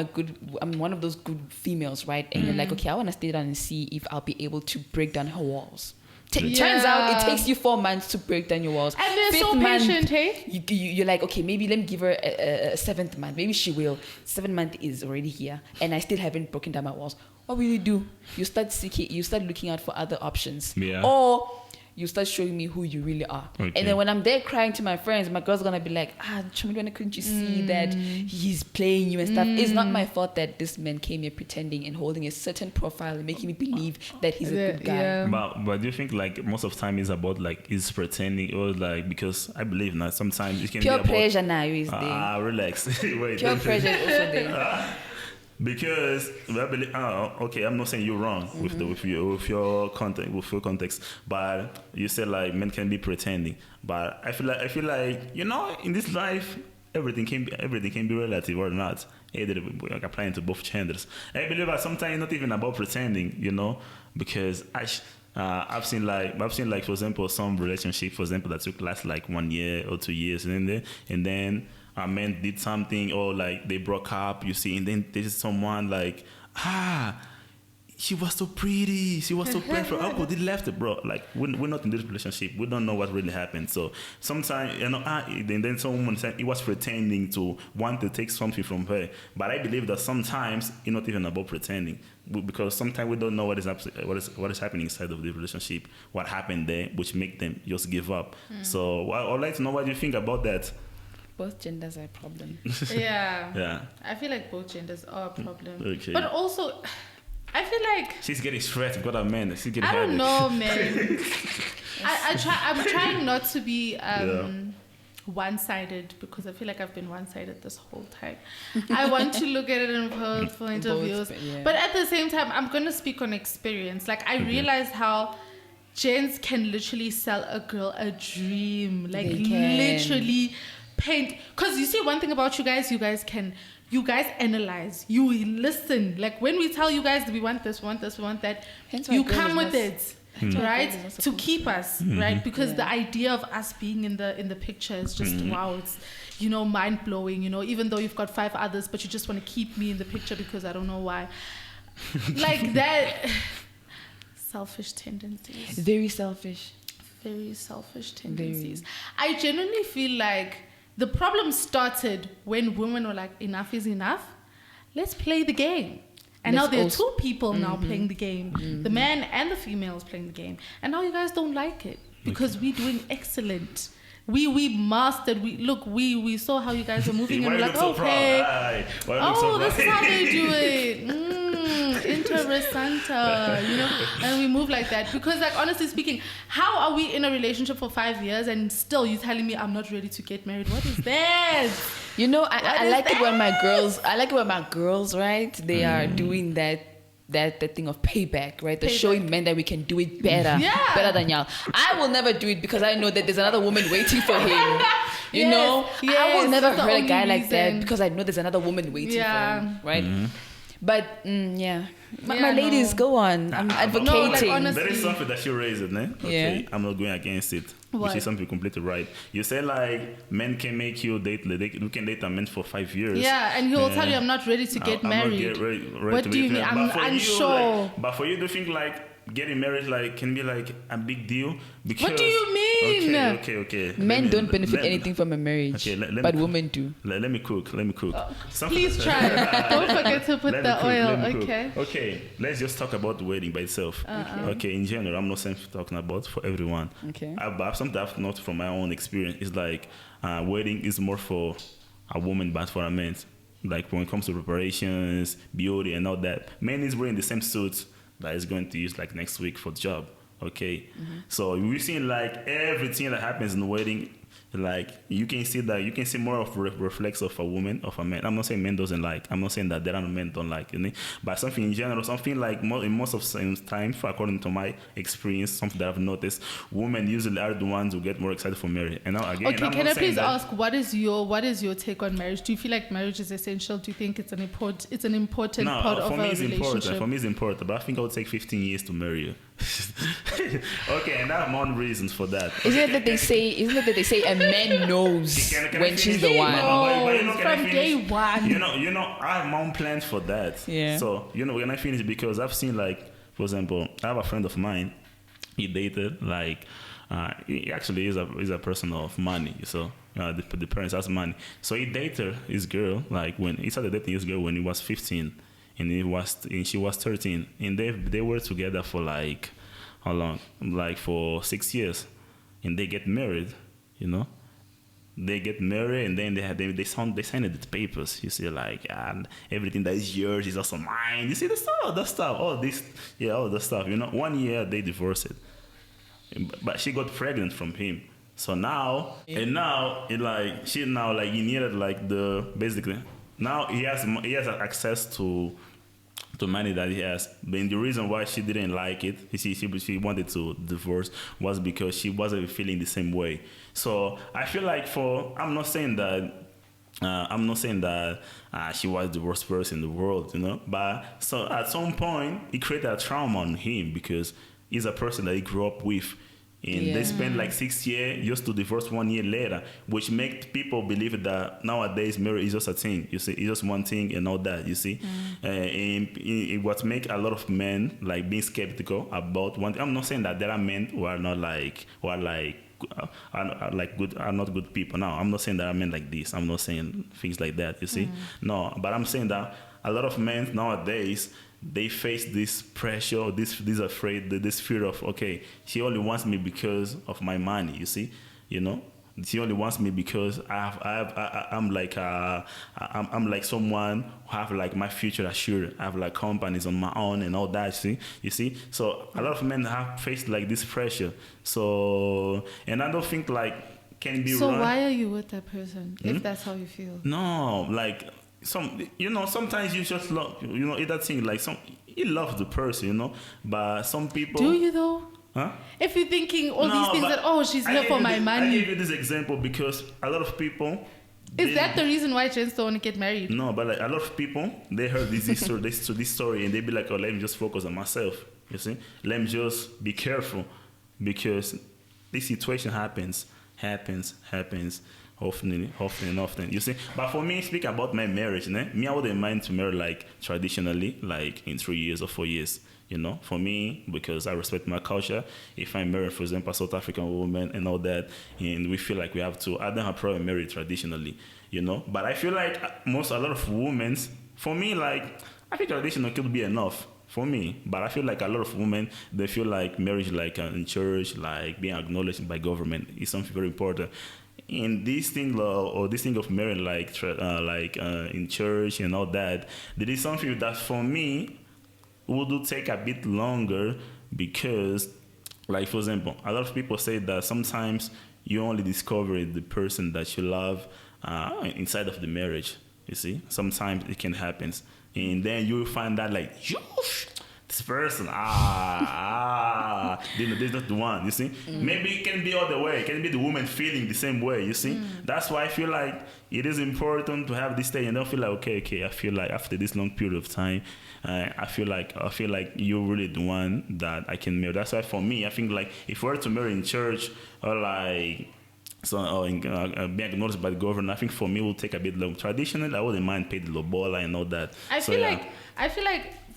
one of those good females, right? And you're like, okay, I want to stay down and see if I'll be able to break down her walls. Turns out it takes you 4 months to break down your walls. And they're so patient, hey? You're like, okay, maybe let me give her a 7th month. Maybe she will. 7th month is already here, and I still haven't broken down my walls. What will you do? You start seeking. You start looking out for other options. Yeah. Or you start showing me who you really are. Okay. And then when I'm there crying to my friends, my girl's gonna be like, Chumidwana, couldn't you see that he's playing you and stuff? It's not my fault that this man came here pretending and holding a certain profile and making me believe that he's a good guy. Yeah. But do you think like most of the time is about like is pretending or like because I believe now sometimes it can Pure be about pleasure now is there. Relax. Wait. Pure pleasure is also there. Because I believe, okay, I'm not saying you're wrong with your context, but you said like men can be pretending, but I feel like in this life everything can be relative or not. Either like applying to both genders. I believe that sometimes it's not even about pretending, because I've seen like for example some relationship for example that last like 1 year or 2 years and then a man did something or like they broke up, you see, and then there's someone like, she was so pretty, she was so perfect. How could they left it, bro? Like we're not in this relationship. We don't know what really happened. So sometimes then someone said he was pretending to want to take something from her. But I believe that sometimes it's not even about pretending because sometimes we don't know what is happening inside of the relationship, what happened there, which make them just give up. So I'd like to know what you think about that. Both genders are a problem. Yeah. I feel like both genders are a problem. Okay. But also, I feel like she's getting stressed. Got a man. She's getting. I don't know, man. I'm trying not to be one-sided because I feel like I've been one-sided this whole time. I want to look at it in both point of views, but at the same time, I'm gonna speak on experience. Like I realized how gents can literally sell a girl a dream. Like literally. Paint, because you see one thing about you guys analyze, you listen. Like when we tell you guys we want this, we want that, you come with it, right? To keep us, right? Because the idea of us being in the picture is just wow, it's mind blowing. Even though you've got 5 others, but you just want to keep me in the picture because I don't know why, like that. Selfish tendencies. Very selfish tendencies. I genuinely feel like the problem started when women were like, enough is enough. Let's play the game. And now there are 2 people now playing the game. The man and the female is playing the game. And now you guys don't like it because we're doing excellent. We mastered. We saw how you guys were moving and we're like, okay. This is how they do it. Interessante, and we move like that because, like, honestly speaking, how are we in a relationship for 5 years and still you telling me I'm not ready to get married? What is that? I like it when my girls, right? They are doing that thing of payback, right? They're showing men that we can do it better than y'all. I will never do it because I know that there's another woman waiting for him. I will never hurt a guy like that because I know there's another woman waiting for him, right? But my ladies, go on. I'm advocating. There is something that you raised, ne? Okay, I'm not going against it. Which is something completely right. You say like men can make you date. You can date a man for 5 years. Yeah, and he will tell you I'm not ready to get married. What do you mean? I'm unsure. But for you, do you think like getting married like can be like a big deal? Because, what do you mean? Okay. Men don't benefit anything from a marriage, but women do. Let me cook. Please try. Don't forget to put the oil. Okay. Let's just talk about the wedding by itself. Okay. In general, I'm not saying talking about for everyone. Okay. But something I've noticed from my own experience is like wedding is more for a woman, but for a man. Like when it comes to preparations, beauty, and all that, man is wearing the same suit that is going to use like next week for the job. Okay, so we've seen like everything that happens in the wedding. Like you can see more of reflex of a woman of a man. I'm not saying men doesn't like. I'm not saying that there are men don't like. You know, but something in general, something like in most of the time, according to my experience, something that I've noticed, women usually are the ones who get more excited for marriage. And now again, okay, can I please ask, what is your take on marriage? Do you feel like marriage is essential? Do you think it's an important part of a relationship? For me, it's important, but I think I would take 15 years to marry you. Okay, and I have more reasons for that. Isn't it that they say a man knows when she's the one? From day one. You know, I have my own plans for that. Yeah. So, when I finish, because I've seen, like, for example, I have a friend of mine. He dated, like, he actually is a person of money. So the parents has money. So he dated his girl, like, when he started dating his girl when he was 15. And she was 13, and they were together for like how long? Like for 6 years, and they get married. They get married, and then they signed the papers. You see, like, and everything that is yours is also mine. You see the stuff, all the stuff. 1 year they divorced, but she got pregnant from him. So now, he needed like basically. Now he has access to money that he has. But the reason why she didn't like it, she wanted to divorce, was because she wasn't feeling the same way. So I feel like I'm not saying that she was the worst person in the world, But so at some point, it created a trauma on him because he's a person that he grew up with. And they spent like 6 years just to divorce 1 year later, which makes people believe that nowadays marriage is just a thing. You see, it's just one thing and all that. You see, and it what make a lot of men like being skeptical about one thing. I'm not saying that there are men who are not are not good people. Now, I'm not saying there are men like this. I'm not saying things like that. You see, no, but I'm saying that a lot of men nowadays, they face this pressure, this fear of, okay, she only wants me because of my money. You see, she only wants me because I'm like someone who have like my future assured. I have like companies on my own and all that. You see. So a lot of men have faced like this pressure. So, and I don't think like can be. So run. Why are you with that person if that's how you feel? No, like. Sometimes you just love, it's that thing, like you love the person, but some people. Do you though? Huh? If you're thinking all these things that, she's here for my money. I give you this example because a lot of people. Is that the reason why gents don't want to get married? No, but like a lot of people, they heard this story and they be like, let me just focus on myself. You see? Let me just be careful because this situation happens. Often. You see, but for me, speak about my marriage. Me, I wouldn't mind to marry like traditionally, like in 3 years or 4 years. For me, because I respect my culture. If I marry, for example, a South African woman and all that, and we feel like we have to, I don't have problem marry traditionally. But I feel like a lot of women, for me, like I think traditional could be enough. For me, but I feel like a lot of women, they feel like marriage, like in church, like being acknowledged by government, is something very important. In this thing of marriage, in church and all that, there is something that for me would take a bit longer because, like for example, a lot of people say that sometimes you only discover the person that you love inside of the marriage. You see, sometimes it can happen, and then you find that like, this person, this is not the one, you see. Maybe it can be other way. It can be the woman feeling the same way, you see. That's why I feel like it is important to have this stage and don't feel like, okay, I feel like after this long period of time, I feel like you're really the one that I can marry. That's why for me, I think like if we were to marry in church or like being acknowledged by the government, I think for me it will take a bit long. Traditionally, I wouldn't mind pay the lobola and all that. I feel like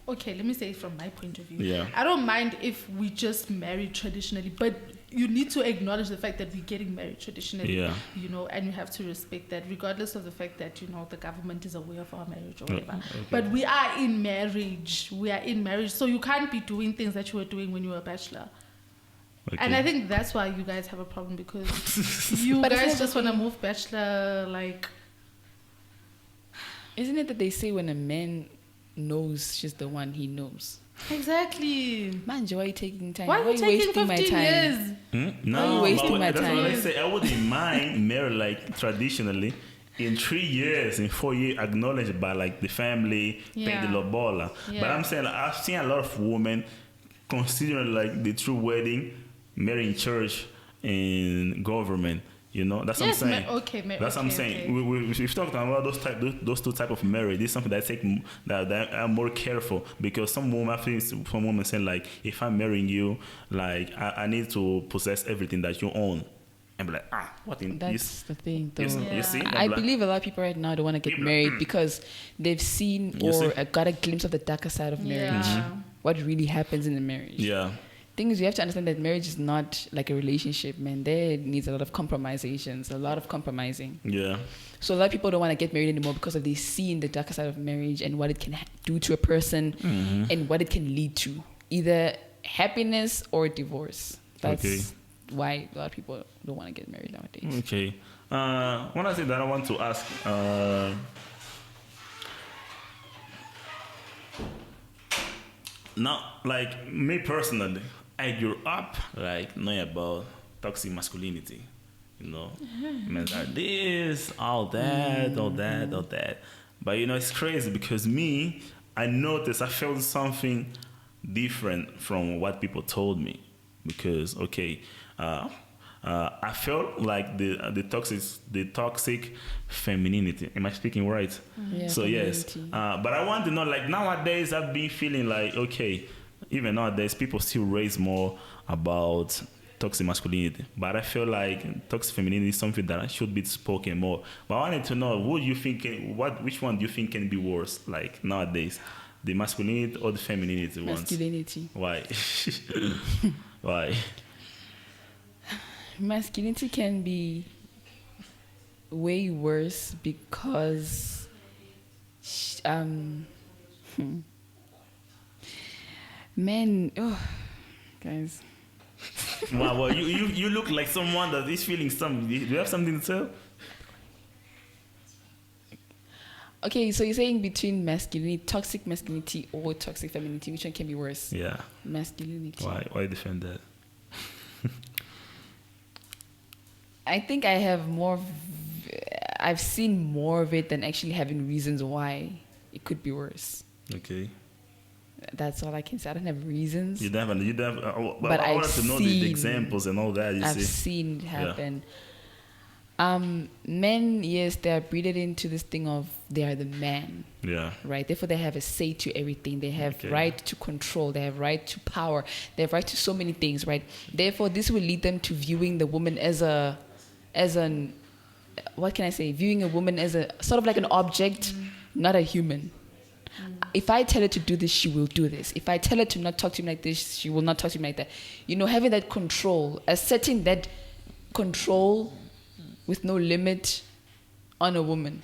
okay, let me say it from my point of view. Yeah. I don't mind if we just marry traditionally, but you need to acknowledge the fact that we're getting married traditionally. Yeah. And you have to respect that, regardless of the fact that the government is aware of our marriage or whatever. Okay. But we are in marriage. So you can't be doing things that you were doing when you were a bachelor. Okay. And I think that's why you guys have a problem, because you guys just want to move bachelor, like. Isn't it that they say when a man knows she's the one he knows. Exactly. Man, why are you taking time? Why are you taking wasting my 15 time? years? No, Why are you wasting but my that's time? what I say. I wouldn't mind marry like traditionally. In 3 years, in 4 years, acknowledged by like the family, pay the lobola. Yeah. But I'm saying like, I've seen a lot of women considering like the true wedding, marry in church and government. You know, that's what I'm saying. That's what I'm saying. We've talked about those two type of marriage. This is something that I take that I'm more careful because some women say like, if I'm marrying you, like I need to possess everything that you own. And be like, what in That's this? the thing, though. You see? I believe a lot of people right now don't want to get married because they've seen or got a glimpse of the darker side of marriage. What really happens in the marriage. Yeah. Things you have to understand that marriage is not like a relationship, man. There needs a lot of compromisations, a lot of compromising. Yeah. So a lot of people don't want to get married anymore because of they see the darker side of marriage and what it can do to a person and what it can lead to. Either happiness or divorce. That's why a lot of people don't want to get married nowadays. Okay. One other thing that I want to ask, now, like me personally, I grew up like knowing about toxic masculinity. You know, men are this, all that. But you know, it's crazy because me, I noticed I felt something different from what people told me. Because I felt like the toxic femininity. Am I speaking right? Yeah, so yes, but I want to know, like nowadays I've been feeling like even nowadays people still raise more about toxic masculinity, but I feel like toxic femininity is something that should be spoken more. But I wanted to know, which one do you think can be worse, like nowadays, the masculinity or the femininity ones? Masculinity. Why? Why? Masculinity can be way worse because men, guys. Well, you look like someone that is feeling something. Do you have something to tell? Okay, so you're saying between toxic masculinity or toxic femininity, which one can be worse? Yeah. Masculinity. Why defend that? I think I've seen more of it than actually having reasons why it could be worse. Okay. That's all I can say. I don't have reasons. You don't have, but I wanted to know the examples and all that. I've seen it happen. Men, yes, they are breeded into this thing of they are the man. Yeah. Right? Therefore, they have a say to everything. They have right to control. They have right to power. They have right to so many things, right? Therefore, this will lead them to viewing the woman as an, what can I say? Viewing a woman as a sort of like an object, not a human. If I tell her to do this, she will do this. If I tell her to not talk to me like this, she will not talk to me like that. You know, having that control, asserting that control with no limit on a woman.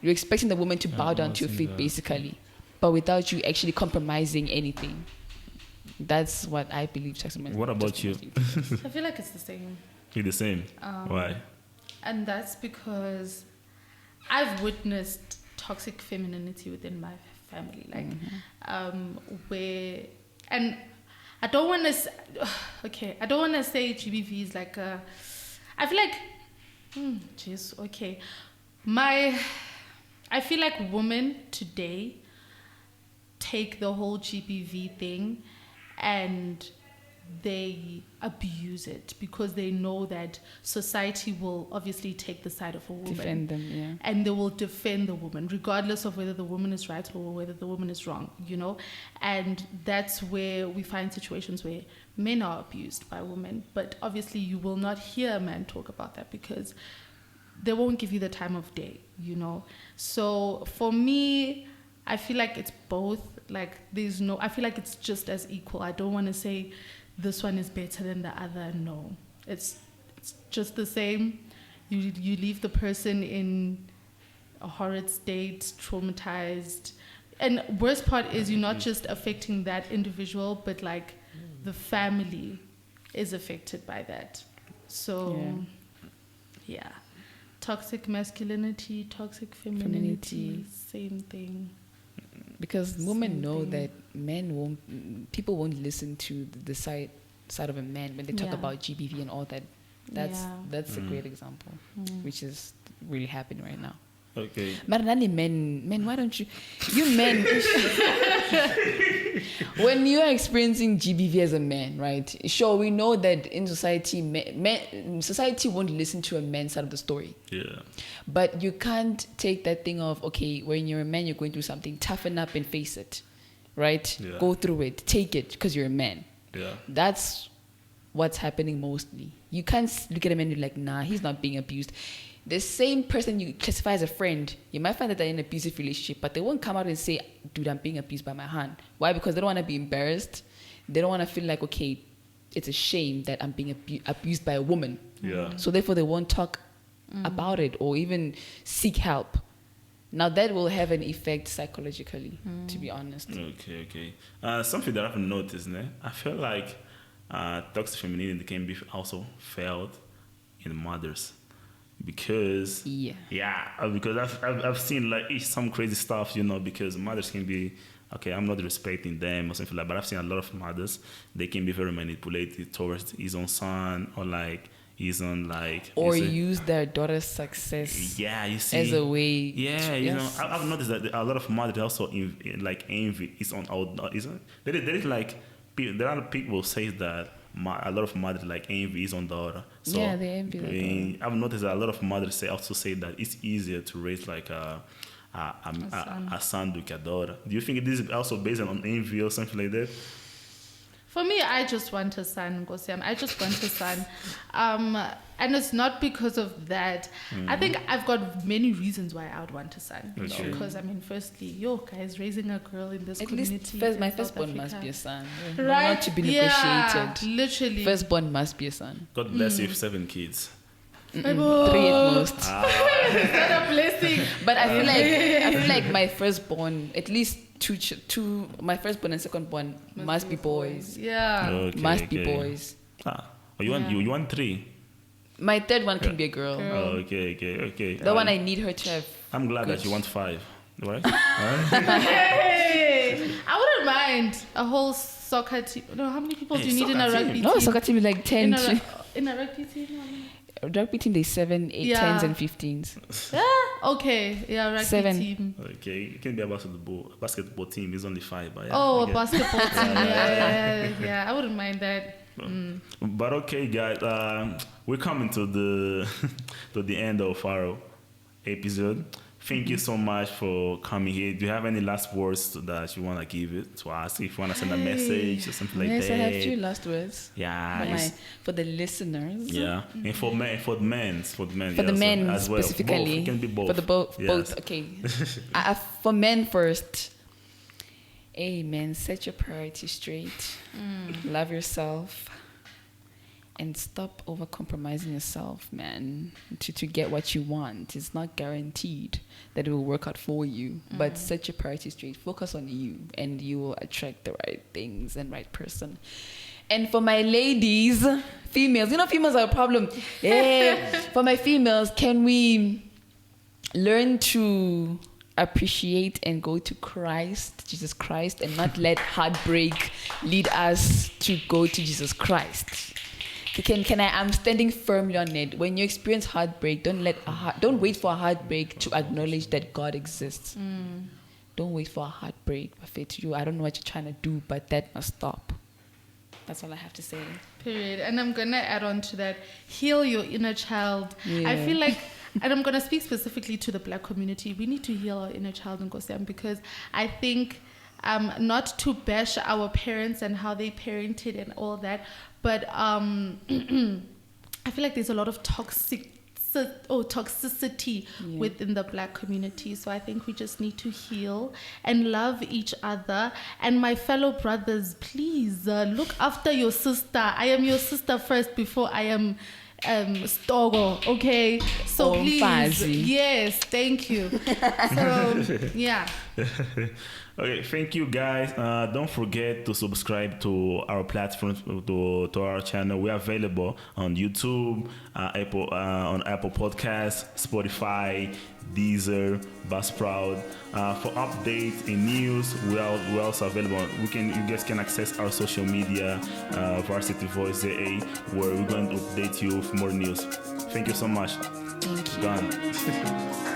You're expecting the woman to bow down to your feet, basically, but without you actually compromising anything. That's what I believe. What about you? I feel like it's the same. You're the same. Why? And that's because I've witnessed toxic femininity within my family, like where, and I don't want to. I don't want to say GBV is like a. I feel like. I feel like women today take the whole GBV thing and they abuse it because they know that society will obviously take the side of a woman. Defend them, yeah. And they will defend the woman, regardless of whether the woman is right or whether the woman is wrong, you know? And that's where we find situations where men are abused by women. But obviously you will not hear a man talk about that because they won't give you the time of day, you know? So for me, I feel like it's both. Like I feel like it's just as equal. I don't want to say this one is better than the other. No, it's just the same. You leave the person in a horrid state, traumatized, and worst part is you're not just affecting that individual, but like the family is affected by that. So yeah. Toxic masculinity, toxic femininity, same thing. because women know that people won't listen to the side of a man when they talk about GBV and all that. That's a great example, which is really happening right now. Okay. But men, why don't you men, when you are experiencing GBV as a man, right? Sure, we know that in society, society won't listen to a man's side of the story. Yeah. But you can't take that thing of, okay, when you're a man, you're going through something, toughen up and face it, right? Yeah. Go through it, take it, because you're a man. Yeah. That's what's happening mostly. You can't look at a man and be like, nah, he's not being abused. The same person you classify as a friend, you might find that they're in an abusive relationship, but they won't come out and say, dude, I'm being abused by my hand. Why? Because they don't want to be embarrassed. They don't want to feel like, okay, it's a shame that I'm being abused by a woman. Yeah. So therefore, they won't talk about it or even seek help. Now, that will have an effect psychologically, to be honest. Okay. Something that I've noticed, I feel like toxic femininity can be also felt in mothers. Because because I've seen like some crazy stuff, because mothers can be, okay, I'm not respecting them or something like that, but I've seen a lot of mothers, they can be very manipulative towards his own son or like his own like, or use their daughter's success you see, as a way I've noticed that a lot of mothers also like envy is on our, there is like, there are people say that a lot of mothers like envy is on daughter. So they envy their daughter. I've noticed that a lot of mothers also say that it's easier to raise like a son to a daughter. Do you think this is also based on envy or something like that? For me, I just want a son, Nkosiam. I just want a son. And it's not because of that. I think I've got many reasons why I would want a son. Okay. Because, firstly, guys, raising a girl in this at community. least my firstborn must be a son. Right? Not to be negotiated. Literally. Firstborn must be a son. God bless you with 7 kids. 3 at most. Is that a blessing? But I feel like my firstborn, at least two, my firstborn and secondborn must be boys. Yeah. Okay, must be boys. You want 3? My third one can be a girl. Okay. The one I need her to have. I'm glad that you want 5, right? Hey, I wouldn't mind a whole soccer team. No, how many people do you need in a rugby team? No, soccer team is like 10. In a rugby team? Rugby team, there's 7, 8, 10s, and 15s. Yeah, okay. Yeah, rugby 7. team. Okay, it can be a basketball team. It's only 5. But a basketball team. Yeah. I wouldn't mind that. But okay, guys, we're coming to the end of our episode. Thank you so much for coming here. Do you have any last words that you want to give it to us? If you want to send a message or something like that. Yes, I have 2 last words. Yeah. For the listeners. Yeah. And for the men as well. Specifically. Both. It can be both. For the both. Okay. For men first. Amen. Set your priorities straight. Love yourself. And stop over compromising yourself, man, to get what you want. It's not guaranteed that it will work out for you. But set your priorities straight. Focus on you, and you will attract the right things and right person. And for my ladies, females, females are a problem. Yeah. For my females, can we learn to appreciate and go to Jesus Christ, and not let heartbreak lead us to go to Jesus Christ? I'm standing firmly on it. When you experience heartbreak, don't wait for a heartbreak to acknowledge that God exists. Don't wait for a heartbreak. I don't know what you're trying to do, but that must stop. That's all I have to say. Period. And I'm gonna add on to that. Heal your inner child. Yeah. I feel like, and I'm gonna speak specifically to the Black community. We need to heal our inner child in Nkosiam, because I think not to bash our parents and how they parented and all that, but I feel like there's a lot of toxicity within the Black community. So I think we just need to heal and love each other. And my fellow brothers, please look after your sister. I am your sister first before I am Stogo, okay? So please, yes, thank you. So yeah. Okay, thank you guys. Don't forget to subscribe to our platform, to our channel. We are available on YouTube, on Apple Podcasts, Spotify, Deezer, Buzzsprout. For updates and news, we're also available. You guys can access our social media, VarsityVoiceZA, where we're going to update you with more news. Thank you so much. Thank you. Gone.